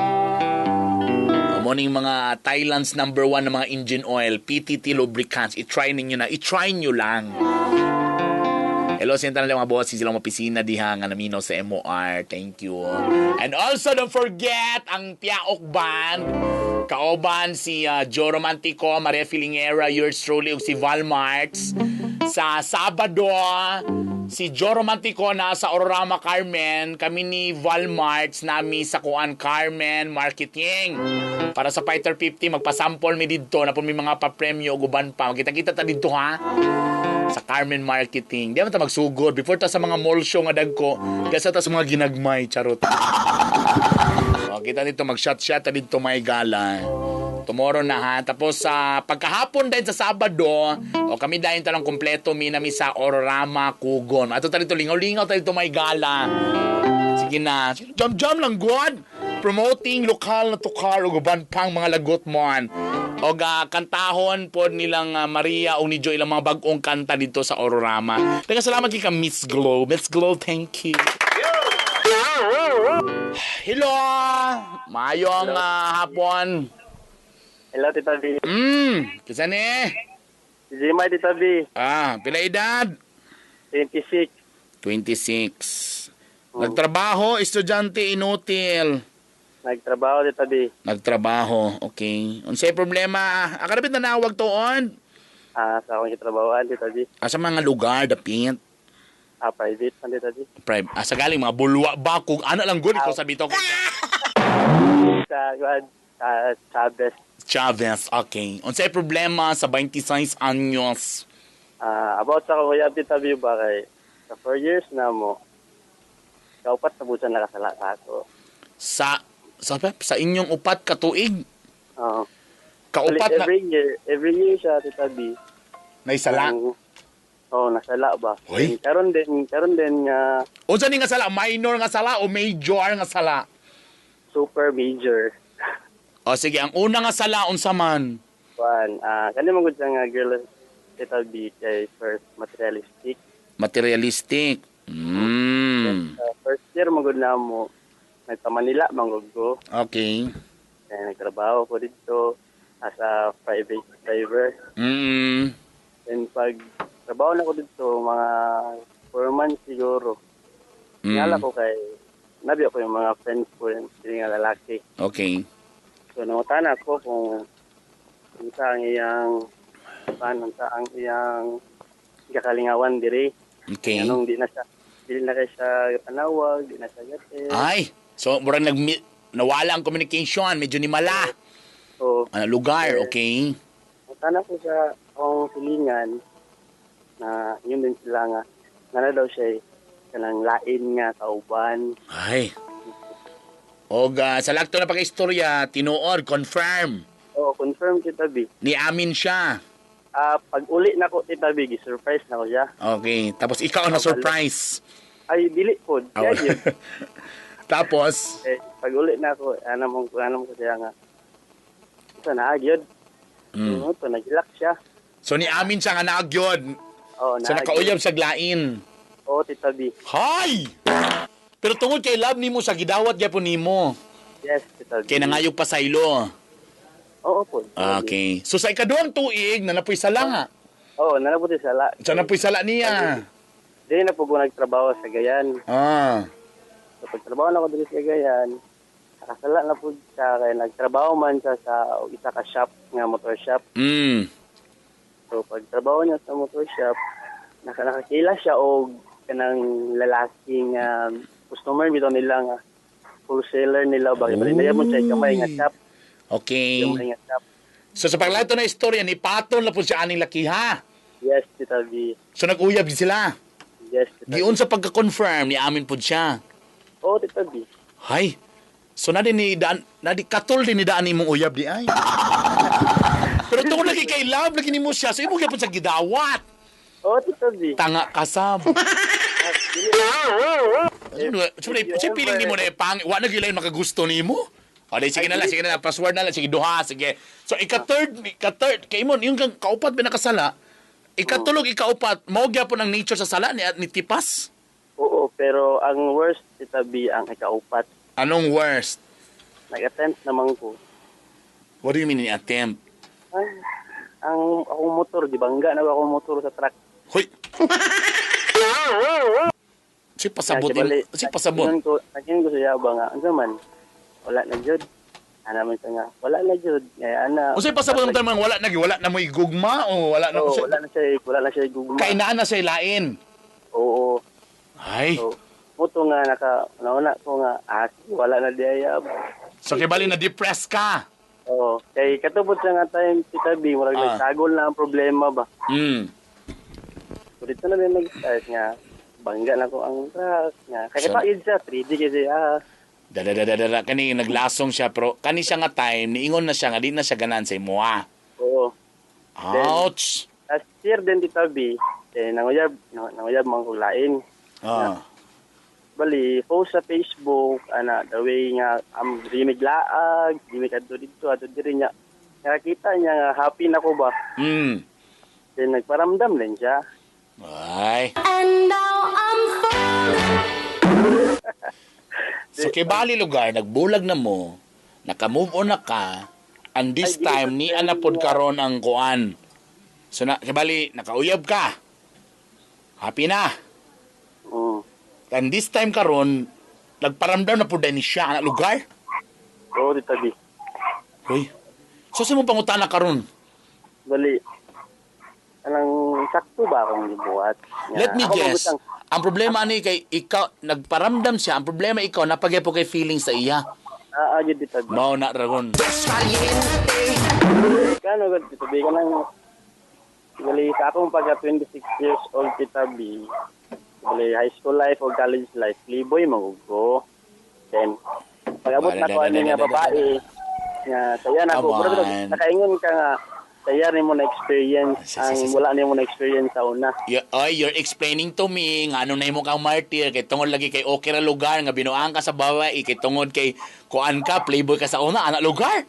Speaker 3: Morning mga Thailand's #1 na mga engine oil, PTT Lubricants. I-try nyo lang. Hello, sinta na lang mga bossing, silang mapisina diha nga naminaw sa MOR. Thank you. And also, don't forget ang Piaok Band. Kaoban si Joe Romantico, Maria Filingera, yours truly, ug si Val Marx. Sa Sabado, si Joe Romantico na sa Aurorama Carmen, kami ni Val Marx nami sa Kuan Carmen Marketing. Para sa Fighter 50, magpasample mi dito na po may mga papremyo ug uban pa. Magkita-kita ta dito ha. Sa Carmen Marketing. Di ba ta magsugod before ta sa mga mall show nga dagko, kaysa ta sa mga ginagmay, charot. O, kita dito mag-shot-shot ta dito may gala. Tomorrow na ha. Tapos sa pagkahapon dahil sa Sabado, o kami dahil talang kompleto minami sa Aurorama Kugon. Ato ta dito lingaw-lingaw ta dito may gala. Sige na. Jam-jam lang god. Promoting lokal na tukar o guban pang mga lagot mo. O kantahon po nilang Maria o ni Joy ilang mga bagong kanta dito sa Aurorama. Teka, salamat kay ka Miss Glow. Miss Glow, thank you. Hello! Mayong hapon.
Speaker 5: Hello, Tita B.
Speaker 3: Kisa ni?
Speaker 5: Si Jimay, Tita B.
Speaker 3: Pila edad?
Speaker 5: 26.
Speaker 3: 26. Nagtrabaho, estudyante, inutil.
Speaker 5: Nagtrabaho, Tita B.
Speaker 3: Nagtrabaho, okay. Unsay problema? Akarapit na nawag toon?
Speaker 5: Sa akong kitrabahoan, Tita B.
Speaker 3: Sa mga lugar, dapit?
Speaker 5: Private man, Tita B.
Speaker 3: Sa galing, mga bulwa ba? Kung ano lang good, ikaw sabi to.
Speaker 5: Sa Chavez.
Speaker 3: Chavez, okay. Unsay problema sa 26 anyos?
Speaker 5: About sa akong kuyab, Tita B, ba kay sa 4 years na mo, kaupat sa busan nakasala sa ako.
Speaker 3: Sa inyong upat katuig? Kaupat na...
Speaker 5: Every year siya, Tita B.
Speaker 3: Naisala?
Speaker 5: Nasala ba?
Speaker 3: Hoy?
Speaker 5: Karon din nga
Speaker 3: Unsa ni nga sala? Minor nga sala o major nga sala?
Speaker 5: super major.
Speaker 3: O sige, ang una nga sala, unsa man?
Speaker 5: Kani magud nga girl, Tita B, kay first materialistic.
Speaker 3: Materialistic.
Speaker 5: First year magud na mo. Nagpa Manila manggod ko.
Speaker 3: Okay.
Speaker 5: Kaya nagtrabaho ko dito as a private driver. And pag trabaho na ko dito, mga 4 months siguro. Nala ko kay, nabi ako yung mga friends ko, yung nga lalaki.
Speaker 3: Okay.
Speaker 5: So, nangutan ako kung sa ang iyang, paano sa ang iyang kakalingawan diri.
Speaker 3: Okay.
Speaker 5: Anong di na kayo siya panawag, di na siya gati.
Speaker 3: Ay, so murang nawala ang communication, medyo ni mala.
Speaker 5: So,
Speaker 3: Lugar, okay.
Speaker 5: nangutan ako sa akong silingan na yun din sila nga, na daw siya kanang lain nga kauban.
Speaker 3: Ay. Og sa lakto na pag-istorya, tinuod, confirm.
Speaker 5: Oo, confirm kita, B.
Speaker 3: Ni-amin siya.
Speaker 5: Pag uli na ko, Tita B, surprise na ko siya.
Speaker 3: Okay. Tapos ikaw na surprise.
Speaker 5: Ay, dili po. Kaya yun.
Speaker 3: Tapos,
Speaker 5: Pag uli na ko, anam ko siya nga. Ito na, agyod. Ito, nagilak siya.
Speaker 3: so ni-amin siya nga naagyod.
Speaker 5: Oo,
Speaker 3: So nakauyab sa glain.
Speaker 5: Oo, Tita B.
Speaker 3: Hay! Pero tungod kay love nimo sa gidawat gyapon nimo.
Speaker 5: Yes, Tita B.
Speaker 3: Kay nangayog pa saylo.
Speaker 5: Oo po. Tita B.
Speaker 3: Okay. So sa ikaduhang tuig na napoy sala nga.
Speaker 5: Oo, nanabuti sala.
Speaker 3: Sa napoy sala niya.
Speaker 5: Dili na po ko nagtrabaho sa Gayan. So, pagtrabaho na ko dito sa Gayan, nakasala na po siya kaya nagtrabaho man siya sa isa ka shop nga motor shop. So, pagtrabaho niya sa motor shop, nakakila siya o kanang lalaking customer bitaw nila nga wholesaler nila bakit ba nila mo siya kamay nga shop.
Speaker 3: Okay.
Speaker 5: Kamay nga shop.
Speaker 3: So sa paglato na istorya ni paton na po siya aning laki ha.
Speaker 5: Yes, Tita B.
Speaker 3: So nag-uyab din sila.
Speaker 5: Yes, Tita B.
Speaker 3: Giun sa pagka-confirm ni amin po siya.
Speaker 5: Oo, Tita B.
Speaker 3: Hay. So na di katol din ni daan imong uyab di ay. Pero tungod lagi kay love lagi nimo siya. So imo gyapon sa gidawat.
Speaker 5: Oo, Tita B.
Speaker 3: Tanga kasab. Sige, piling ni mo na ipang, wa na gilay makagusto ni mo. O, sige na lang, password na lang, sige, duha, sige. So, ika-third, kay mo, yung kaupat binakasala, ikatulog, ikaupat, maugya po ng nature sa sala ni Tipas?
Speaker 5: Oo, pero ang worst, Tita B, ang ikaupat.
Speaker 3: Anong worst?
Speaker 5: Nag-attempt naman ko.
Speaker 3: What do you mean ni-attempt?
Speaker 5: Ay, akong motor, di bangga na akong motor sa truck.
Speaker 3: Hoy! Si pasabot.
Speaker 5: Naging ko sa yaba nga, ano man, wala na jud. Ana man siya nga, wala na jud. Kaya ana.
Speaker 3: O si pasabot mo tayo wala na mo igugma o wala na
Speaker 5: Oo,
Speaker 3: siya?
Speaker 5: wala na siya gugma.
Speaker 3: Kainaan na siya lain.
Speaker 5: Oo.
Speaker 3: Ay.
Speaker 5: So, muto nga nauna ko nga, wala na diya.
Speaker 3: So kibali na depressed ka.
Speaker 5: Oo. Kay katubot sa nga time, Tita B, murag nagtagol na ang problema ba. So dito na rin nag-start nga, bangga na ko ang truck nga. Kaya paid siya, 3D kasi
Speaker 3: Kani naglasong siya pero kani siya nga time niingon na siya nga di na siya ganan sa imo ah.
Speaker 5: Oo.
Speaker 3: Ouch.
Speaker 5: Last year din Tita B, nanguyab man ko lain. Bali, post sa Facebook, the way nga, di miglaag, di mikadto dito, ato diri niya. Nakakita niya nga, happy na ko ba? Then nagparamdam din siya.
Speaker 3: Ay.
Speaker 4: And now I'm
Speaker 3: So kibali lugar, nagbulag na mo, naka-move on na ka, and this time, ni anapod karon ang kuan. So kibali, nakauyab ka. Happy na. And this time karon, nagparamdam na po dahil ni siya ang lugar.
Speaker 5: Oo, Tita B.
Speaker 3: Uy. So sa mong pangutana karon?
Speaker 5: Bali, anong sakto ba akong gibuhat?
Speaker 3: Let me guess. Ang problema ni kay ikaw, nagparamdam siya. Ang problema ikaw, napagay po kay feelings sa iya.
Speaker 5: Agad Tita B.
Speaker 3: Mao na ragon.
Speaker 5: Kano agad Tita B? Kanang, bali, sa akong pagka 26 years old Tita B, bali, high school life o college life, playboy magugo. Then, pag-abot na ko nga babae, nga, saya na ko. Pero nakaingon ka nga, saya rin mo na experience, wala rin mo na experience sa una.
Speaker 3: You're explaining to me, nga ano na mo kang martyr, kay tungod lagi kay okay ra lugar, nga binuang ka sa babae, kay tungod kay kuan ka, playboy ka sa una, anak lugar.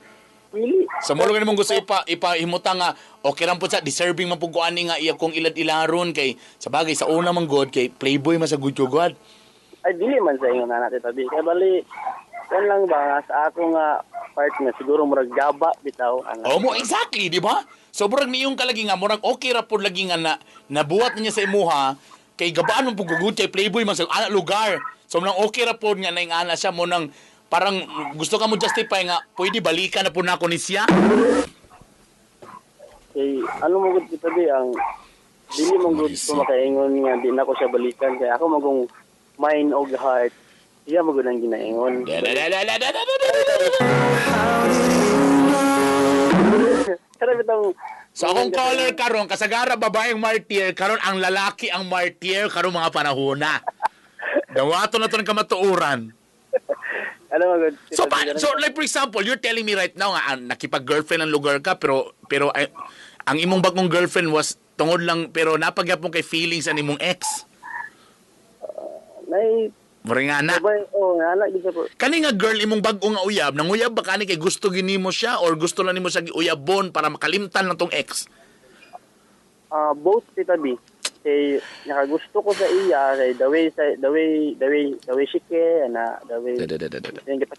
Speaker 5: Really?
Speaker 3: Sa mulo ganun mong gusto ipahimuta nga, okay lang po siya, deserving man po kuan nga iya kong ilad-ilaron, kay sa bagay, sa una man god, kay playboy man sa good.
Speaker 5: Ay, dili man sa ingon na Tita B. Kaya bali, yan lang ba nga sa ako nga partner, siguro murag gaba bitaw.
Speaker 3: Oh, mo exactly, di ba? So murag niyong kalagi nga murag okay ra pud lagi nga na nabuhat niya sa imuha kay gabaan mo pugugud kay playboy man sa ana lugar. So nang okay ra pud nga naing ana siya mo nang parang gusto ka mo justify nga pwede balikan na pud nako ni siya.
Speaker 5: Kay ano mo gud Tita B ang dili mo gud ko makaingon nga di na ko siya balikan kay ako magong mind og heart. Iya mo gud ang ginaingon.
Speaker 3: So akong caller karon kasagara babaeng martyr karon ang lalaki ang martyr karon mga panahona. Dawato na to ng kamatuuran.
Speaker 5: Ano mo gud?
Speaker 3: So like for example, you're telling me right now nga nakipag-girlfriend ang lugar ka pero ang imong bagong girlfriend was tungod lang pero napagyapon kay feelings an imong ex.
Speaker 5: Nay
Speaker 3: Maringana.
Speaker 5: oh, nga gid po.
Speaker 3: Kani nga girl imong bag-o nga uyab, nang uyab ba kani kay gusto ginimo siya or gusto lang nimo siya giuyabon para makalimtan lang tong ex?
Speaker 5: Both Tita B. Kay nakagusto ko sa iya kay the way she care na the way.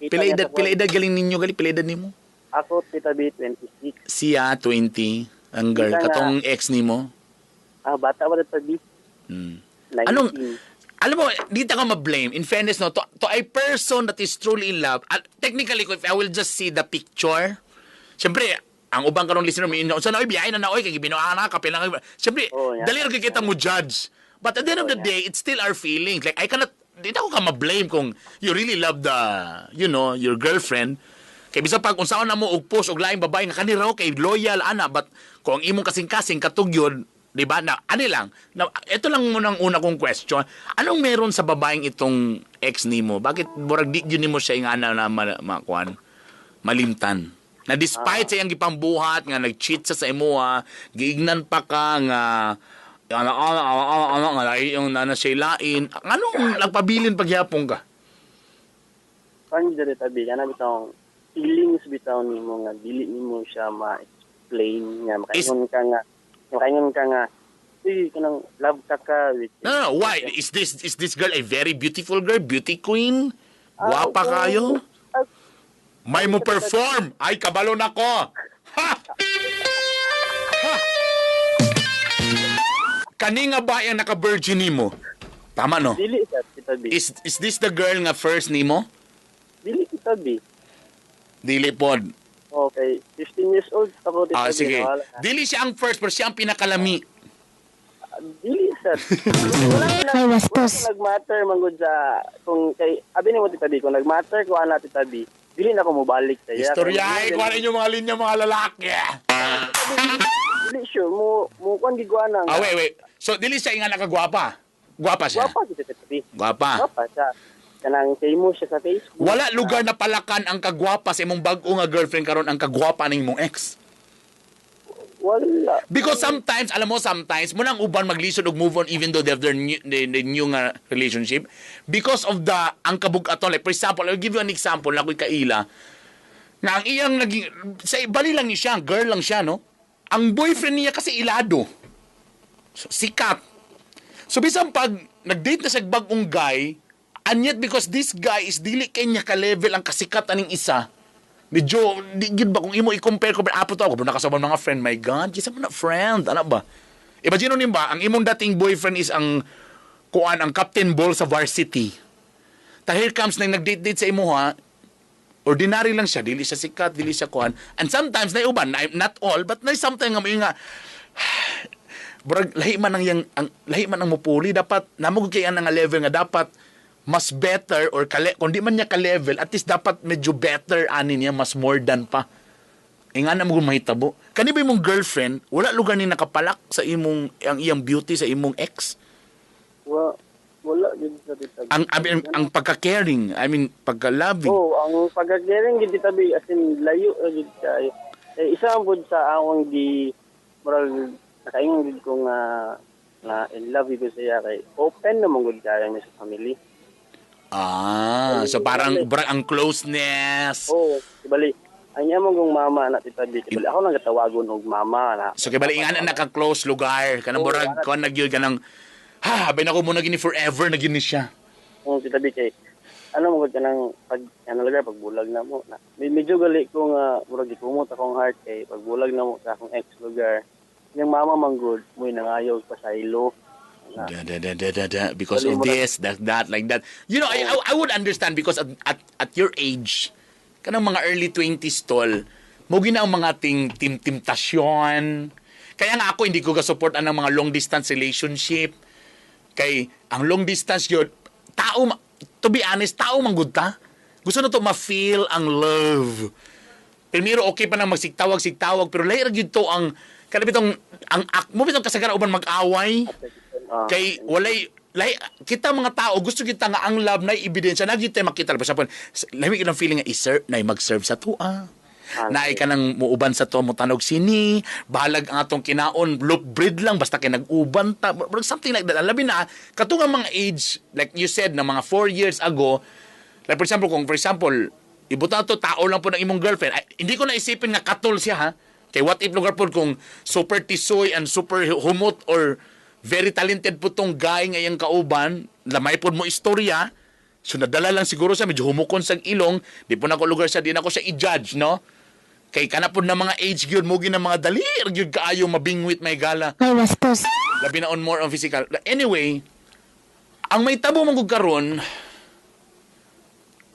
Speaker 3: Pila edad galing ninyo pila edad nimo?
Speaker 5: Ako Tita B 26.
Speaker 3: Siya 20 ang girl katong ex nimo.
Speaker 5: Bata ba Tita B?
Speaker 3: Anong alam mo, dito ka ma-blame. In fairness, no, to a person that is truly in love, technically, if I will just see the picture, siyempre, ang ubang karong listener mo, so na, biyahin na, kay gibinoan na, kapil na, siyempre, dali rin kita mo judge. But at the end of the day, it's still our feelings. Like, I cannot, dito ko ka ma-blame kung you really love the, your girlfriend. Kaya bisa pag, kung saan na mo, ugpos, og laing babae, nga kaniraw, kay loyal, ana, but kung ang imong kasing-kasing, katugyod, diba? Na, lang. Ito lang muna ang una kong question. Anong meron sa babaeng itong ex nimo? Bakit murag di yun mo siya nga na malimtan? Na despite sa iyang gipambuhat, nga nag-cheat sa imuha, giignan pa ka, nga yung nana siya lain. Anong nagpabilin paghihapon ka?
Speaker 5: Paano dito tabi? Kana bitang feelings bitaw nimo nga dili nimo siya ma-explain nga makaingon ka nga kanang love ka with
Speaker 3: No, why? Is this girl a very beautiful girl? Beauty queen? Guwapa kayo? May mo perform! Ay, kabalo na ko! Ha! Ha! Kani nga ba yung naka-virgin nimo? Tama, no?
Speaker 5: Dili kita B.
Speaker 3: Is this the girl nga first nimo?
Speaker 5: Dili kita B.
Speaker 3: Dili pod.
Speaker 5: Okay, 15 years old ako dito.
Speaker 3: Sige. Dili siya ang first, pero siya ang pinakalami.
Speaker 5: Dili sir. Wala nag-matter manggod sa kung kay abi ni mo Tita B, kung nag-matter ko ana Tita B, dili na ko mobalik sa iya.
Speaker 3: Istoryahin ko inyo mga linya mga lalaki.
Speaker 5: Dili sure mo kon giguana.
Speaker 3: Wait. So dili siya nga nakagwapa. Gwapa siya.
Speaker 5: Gwapa si Tita B.
Speaker 3: Gwapa
Speaker 5: siya. Kanang famous siya sa Facebook.
Speaker 3: Wala lugar na palakan ang kagwapa sa imong bag-o nga girlfriend karon ang kagwapa ning imong ex.
Speaker 5: Wala.
Speaker 3: Because sometimes, alam mo, mo nang uban maglisod og move on even though they have their new nga relationship. Because of ang kabug-aton. Like, for example, I'll give you an example na ako'y kaila. Na ang iyang naging, bali lang niya siya, girl lang siya, no? Ang boyfriend niya kasi ilado. So, sikat. So, bisan pag nag-date na sa bagong guy, and yet because this guy is dili kay niya ka-level ang kasikat aning isa, medyo, di ba, kung imo i-compare ko, apo to ako, nakasabang mga friend, my God, kisa mo na friend, ano ba? Imagine nyo ba, ang imong dating boyfriend is ang Captain Ball sa Varsity. Here comes na nag-date-date sa imo ha, ordinary lang siya, dili siya sikat, dili siya kuan. And sometimes, na uban, not all, but na sometimes nga, lahi man ang mupuli, dapat, namugod kaya nga level nga, dapat, mas better or kung di man niya ka-level, at least dapat medyo better ani niya, mas more than pa. Nga na mo mahitabo. Kani ba imong girlfriend, wala lugar ni nakapalak sa ang iyang beauty sa imong ex?
Speaker 5: Wala gid sa Tita B.
Speaker 3: Ang pagka-caring, pagka-loving.
Speaker 5: Ang pagka-caring gid Tita B, as in layo gid kay. Isa ang pud sa akong moral nakaingon gid ko na in love gid siya kay open na mong gud kaya mi sa family.
Speaker 3: So parang ang closeness.
Speaker 5: Bali. Ang mo kong mama na Tita B. Bali ako nang gatawagon og mama na.
Speaker 3: So kibali nga na naka-close lugar. Kanang burag kon nagyud kanang bay na ko muna gini forever na gini siya.
Speaker 5: kung sitabi kay ano mo ka nang pag pagbulag na mo na medyo gali ko nga murag gikumot akong heart kay pagbulag na mo sa akong ex lugar yung mama manggod mo nangayo pa sa ilo
Speaker 3: because of this that like that you know I would understand because at your age kanang mga early 20s tol mo gina ang mga temptasyon kaya nga ako hindi ko ga-support ang mga long distance relationship kay ang long distance yun to be honest, tao manggod ta. Gusto na to ma-feel ang love. Primero, okay pa na magsigtawag, pero later yun to ang, kanabitong, mo bitong kasagara uban mag-away. Kay, walay, kita mga tao, gusto kita nga ang love na ebidensya, na tayo makita. Pasapon, lamig ilang feeling nga na mag-serve sa to, na ka nang muuban sa to mo tanog sini bahalag ang atong kinaon loop breed lang basta kay nag-uban ta something like that labi na katungang mga age like you said na mga 4 years ago like for example ibuta to tao lang po ng imong girlfriend hindi ko na isipin nga katol siya ha kay what if lugar po kung super tisoy and super humot or very talented po tong guy ngayang kauban lamay po mo istorya so nadala lang siguro siya medyo humukon sa ilong di po na ko lugar siya di na ko siya i-judge no kay kanapod na mga age gyud mo gina mga dali gyud kaayo mabingwit may gala.
Speaker 4: Ay wastos.
Speaker 3: Labi na on more on physical. Anyway, ang may tabo man gud karon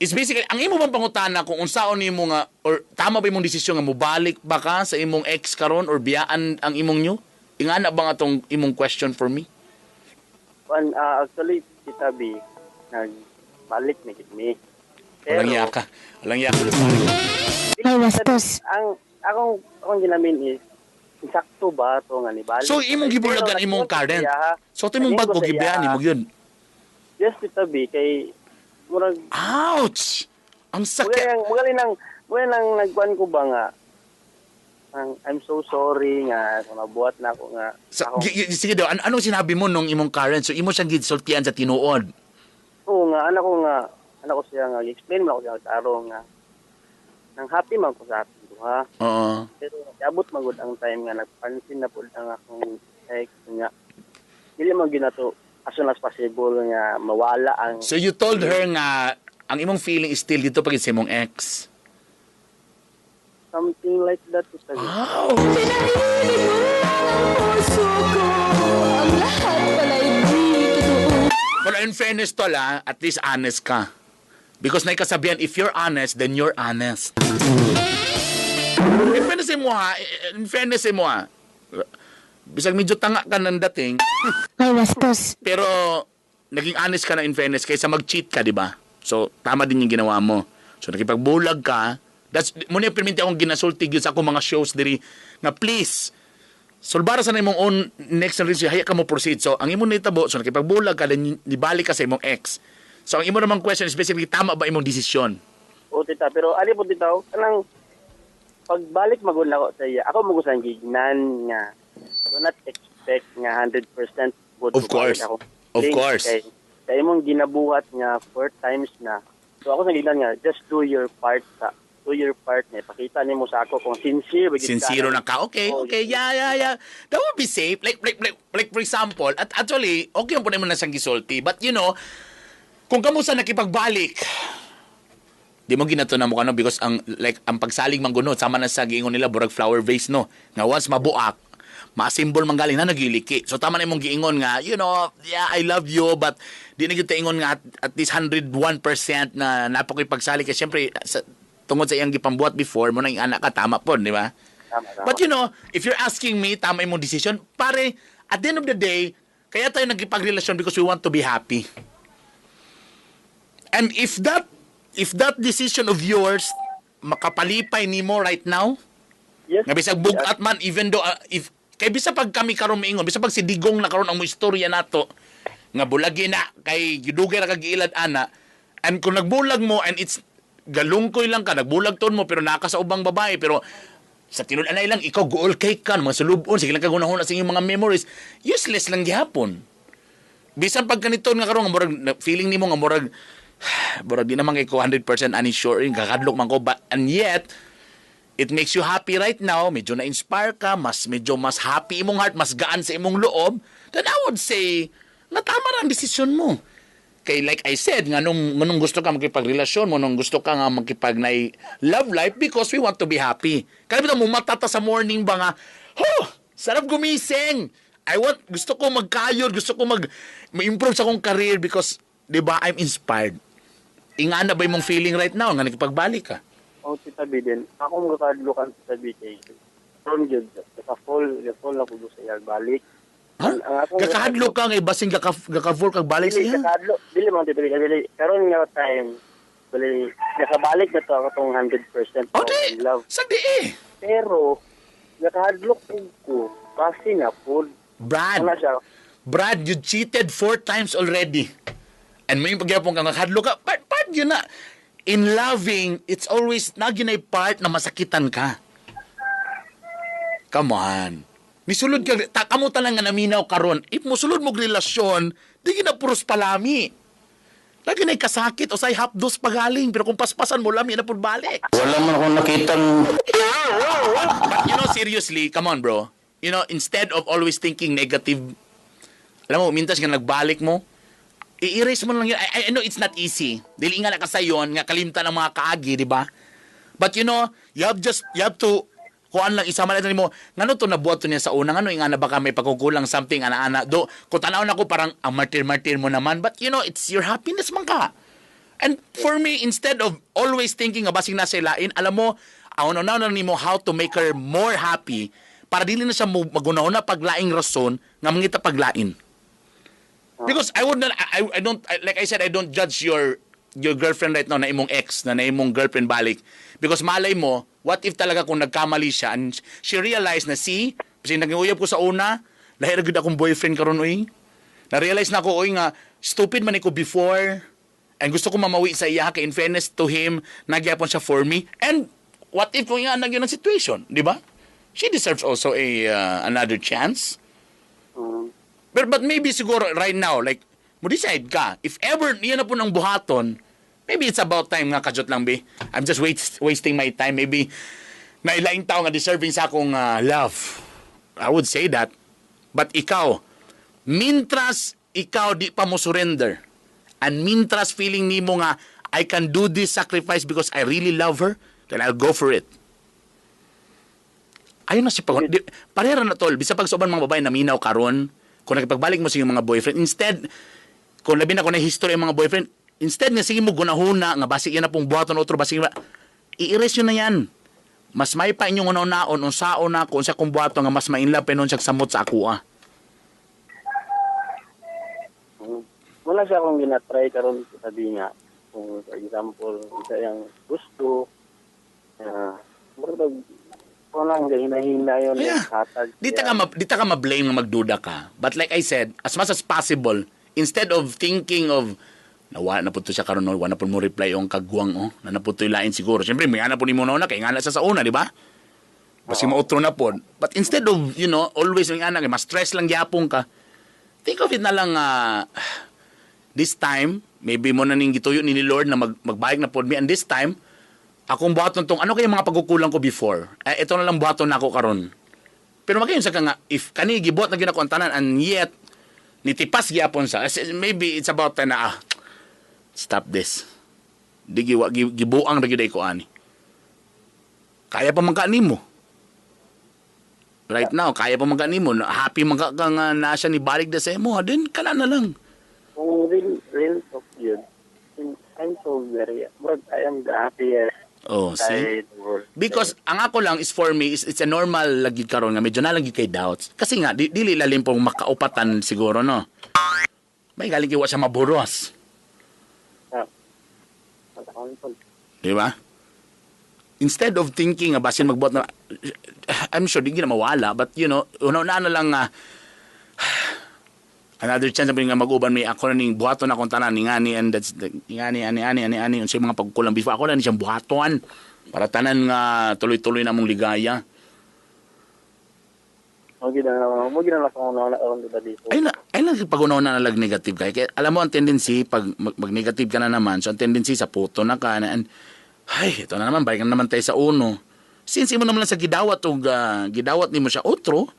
Speaker 3: is basically ang imo bang pangutana kung unsaon nimo nga or tama ba imong desisyon nga mobalik ba ka sa imong ex karon or biyaan ang imong new? Ingana ba nga tong imong question for me?
Speaker 5: Actually, kita B, nagbalik na me.
Speaker 3: Walang yaka.
Speaker 4: Ay wastos.
Speaker 5: Ang akong ginamin is insakto ba to nga ni balik.
Speaker 3: So imong gibulagan imong current. So imong bago gibiyan imong yun.
Speaker 5: Yes, kita B kay murag
Speaker 3: ouch. Ang sakit.
Speaker 5: Mula nang nagkuan ko ba nga I'm so sorry nga kung nabuhat na ako nga.
Speaker 3: Sige daw, anong sinabi mo nung imong current? So imo siyang gisultian sa tinuod.
Speaker 5: Oo nga, anak ko siya nga explain mo ako siya tarong nga nang happy man ko sa akin ha.
Speaker 3: Oo.
Speaker 5: Pero abot magud ang time nga nagpansin na pud ang akong ex nga dili man ginato as soon as possible nga mawala ang.
Speaker 3: So you told her nga ang imong feeling is still dito pagit sa imong ex.
Speaker 5: Something like that.
Speaker 3: Wow!
Speaker 4: Pinahilig mo lang ang puso ko. Ang lahat pala'y di totoo.
Speaker 3: Pero in fairness tol at least honest ka. Because naikasabihan, if you're honest, then you're honest. In fairness mo bisag medyo tanga ka ng dating.
Speaker 4: Ay wastos.
Speaker 3: Pero naging honest ka na in fairness kaysa mag-cheat ka, di ba? So, tama din yung ginawa mo. So, nakipagbulag ka. Muna yung perminti akong ginasulti sa akong mga shows diri nga please, solbara sa na imong own next na rin siya, haya ka mo proceed. So, ang imong nitabo, so nakipagbulag ka, then nibalik ka sa imong ex. So, ang imo namang question is basically, tama ba imong desisyon?
Speaker 5: O, tita, pero ali po tita, kanang pagbalik magul ako sa iya, ako magusan gignan nga do not expect nga 100% good.
Speaker 3: Of course.
Speaker 5: Ako.
Speaker 3: Of course.
Speaker 5: Kaya imong ginabuhat nga 4 times na. So, ako sa gignan nga, just do your part na pakita nimo sa ako kung sincere
Speaker 3: na ka. Okay. Yeah. That would be safe. Like for example, at actually, okay yung po naman na siyang gisulti. But you know, kung kamusta nakipagbalik, di mo ginato na mo kano because ang pagsalig man guno sama na sa giingon nila burag flower vase no. Nga once mabuak, ma-symbol man galing na nagiliki. So tama na imong giingon nga, you know, yeah, I love you but di na gyud ingon nga at least 101% na napakoy pagsalig kay syempre tungod sa iyang gipambuhat before mo nang anak ka tama po, di ba?
Speaker 5: Tama.
Speaker 3: But you know, if you're asking me tama imong decision, pare, at the end of the day, kaya tayo nagkipagrelasyon because we want to be happy. And if that decision of yours makapalipay nimo right now,
Speaker 5: yes,
Speaker 3: nga bisag bugat man even though if kay bisa pag kami karon miingon, bisa pag si Digong na karon ang mo istorya nato nga bulagi na kay gidugay ra kag giilad ana and kung nagbulag mo and it's galungkoy lang ka nagbulag ton mo pero naka sa ubang babae pero sa tinud-anay lang ikaw gool kay kan mga sulubon sige lang kagunahon sa inyong mga memories useless lang gihapon bisan pag kanito nga karon nga murag feeling nimo nga murag di naman kay ko 100% unsure kakadlok man ko and yet it makes you happy right now medyo na-inspire ka medyo mas happy imong heart mas gaan sa imong loob then I would say na tama ra ang desisyon mo Kay like I said, nganong gusto ka makipagrelasyon, nganong gusto ka nga makipag love life because we want to be happy. Kaya mo matata sa morning ba nga, sarap gumising. Gusto ko magkayod, gusto ko ma-improve sa akong career because, di ba, I'm inspired. Ingana ba yung feeling right now nga nakipagbalik ka?
Speaker 5: Tita B din. Ako magkakadlukan Tita B kay from good. Full na ko sa iyang balik.
Speaker 3: Kakahadlo ka ngay basing gaka-full kag balik sa iya?
Speaker 5: Kakahadlo. Dili man Tita B. Karon nga time, nakabalik na to ako tong 100%
Speaker 3: in
Speaker 5: love.
Speaker 3: Sagdi eh.
Speaker 5: Pero, nakahadlo ko. Kasi nga, full.
Speaker 3: Brad, you cheated 4 times already. And may pagyapon ka nakahadlo ka. Part yun na. In loving, it's always nagyan ay part na masakitan ka. Come on. Misulod ka, kamo talang nga naminaw karon. If musulod mo relasyon, di gina puros palami. Lagi na kasakit o say hapdos pagaling. Pero kung paspasan mo lang, yan na po balik.
Speaker 7: Wala man akong nakitang...
Speaker 3: But seriously, come on bro. Instead of always thinking negative, alam mo, mintas nga nagbalik mo, i-erase mo lang yun. I know it's not easy. Dili nga nakasayon, nga kalimta ng mga kaagi, di ba? But you have to, kuhaan lang, isama lang mo, ngano to nabuhat to niya sa una, ngano, nga na baka may pagkukulang something, ana-ana, kung tanaw na ko, parang, ang martir-martir mo naman, but it's your happiness man ka. And for me, instead of always thinking, basing nasa ilain, alam mo, ang una ni mo how to make her more happy, para dili na siya magunaw na paglaing rason nga mangita paglain. Because I don't like I said, I don't judge your girlfriend right now na imong ex, na imong girlfriend balik. Because malay mo, what if talaga kung nagkamali siya and she realized na kasi nag-uyab ko sa una, lahi na gud akong boyfriend karon oy. Na-realize na ako oy nga stupid man ako before and gusto ko mamawi sa iya kay in fairness to him, nagyapon siya for me. And what if kung nga nagyan ang situation, di ba? She deserves also another chance. But maybe siguro right now, like, mo decide ka, if ever yan na po ng buhaton, maybe it's about time nga kajot lang, be. I'm just wasting my time. Maybe nailaing tao nga deserving sa akong love. I would say that. But ikaw, mintras ikaw di pa mo surrender, and mintras feeling nimo nga, I can do this sacrifice because I really love her, then I'll go for it. Ayun na si parehara na tol, bisa pag soban mga babae na minaw karon, kung nakipagbalik mo sa mga boyfriend, instead, kung labi na kung na history ng mga boyfriend, instead nga sige mo gunahuna, nga basi yan na pong buhaton otro, basi i-erase yun na yan. Mas may pa inyong unaon, unsaon na, kung siya kong buhaton nga mas mainlove pa nun siya samot sa ako
Speaker 5: Wala siya akong ginatry karon sabi nga, kung for example, isa yung gusto, walang hina-hina yun.
Speaker 3: Di ta ka ma-blame na magduda ka. But like I said, as much as possible, instead of thinking of, wala na po ito siya karon, wala na po mo reply yung kagwang, na po ito ilain siguro. Siyempre, may ana po ni mo na, kaya nga na sa una, di ba? Basi mautro na po. But instead of, always may ana, mas stress lang gyapon ka, think of it na lang, this time, maybe mo na ning gituyo ni Lord na magbayag na po me, and this time, akong buhaton tong, ano kaya mga pagkukulang ko before? Ito na lang buhaton na ako karon. Pero magayon sa ka nga, if kani gibuhat na ginako ang tanan, and yet, nitipas gyapon sa, maybe it's about na, stop this. Di gibuang na giday ko ani. Kaya pa magkaani mo. Right now, kaya pa magkaani mo. Happy magka nga na siya ni balik na sa mo, then kala na lang.
Speaker 5: Kung real talk yun, I'm so very, but I am the happiest.
Speaker 3: Oh, see? Because ang ako lang is for me, it's a normal lagi karon nga medyo na lagi kay doubts. Kasi nga dili lalim pong makaupatan siguro, no. May galing kiwa sa maburos. Di ba? Instead of thinking basin magbuhat na, I'm sure di na mawala, but una na lang another chance na mag-uban may ako na ning buhaton na kung tanan ni ngani, and that's ngani unsay mga pagkulang before ako na ni siyang buhaton para tanan nga tuloy-tuloy na mong ligaya.
Speaker 5: Mo ginala ko na dito.
Speaker 3: Ay na pag-unaw na nalag negative kay alam mo ang tendency pag mag-negative ka na naman, so ang tendency sa puto na ka na, and ito na naman balik na naman tayo sa uno. Since mo naman lang sa gidawat o gidawat nimo siya otro,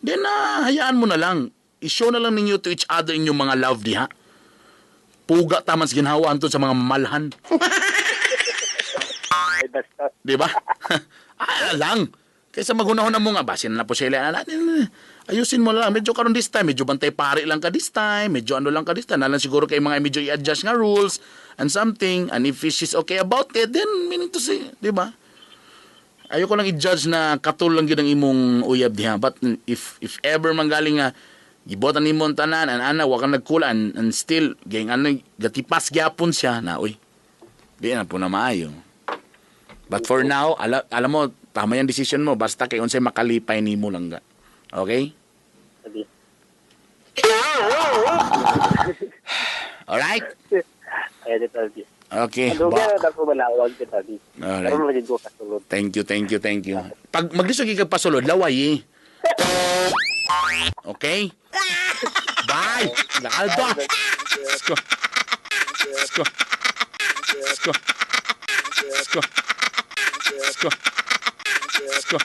Speaker 3: then hayaan mo na lang. I-show na lang ninyo to each other inyong mga love diha. puga taman sa ginhawa antod sa mga malhan.
Speaker 5: Ay, basta.
Speaker 3: Di ba? Lang. Kaysa maghunahon mo nga, basin na po sila. Ayusin mo lang. Medyo karon this time. Medyo bantay pare lang ka this time. Medyo ano lang ka this time. Nalang siguro kayo mga medyo i-adjust nga rules and something. And if she's okay about it, then meaning to say, di ba? Ayoko lang i-judge na katul lang yun ang imong uyab diha. But if ever manggaling nga, gibotan ni mong tanan, and ana, wakang nagkulan, and still, gayang ano, gatipas gyapon siya, na, uy, di na po na maayo. But for now, alam mo, tama yung decision mo, basta kay unsay makalipay nimo lang ga. Okay?
Speaker 5: Sabi.
Speaker 3: Alright?
Speaker 5: Ay, di sabi.
Speaker 3: Okay.
Speaker 5: Ano ba na ko malawag kita di?
Speaker 3: Alright.
Speaker 5: Karon lagi ko kasulod.
Speaker 3: Thank you. Pag maglisod ka pasulod, laway eh. Okay? Bye! Alba! Sko. Sko. Sko. Sko. Sko. Sko.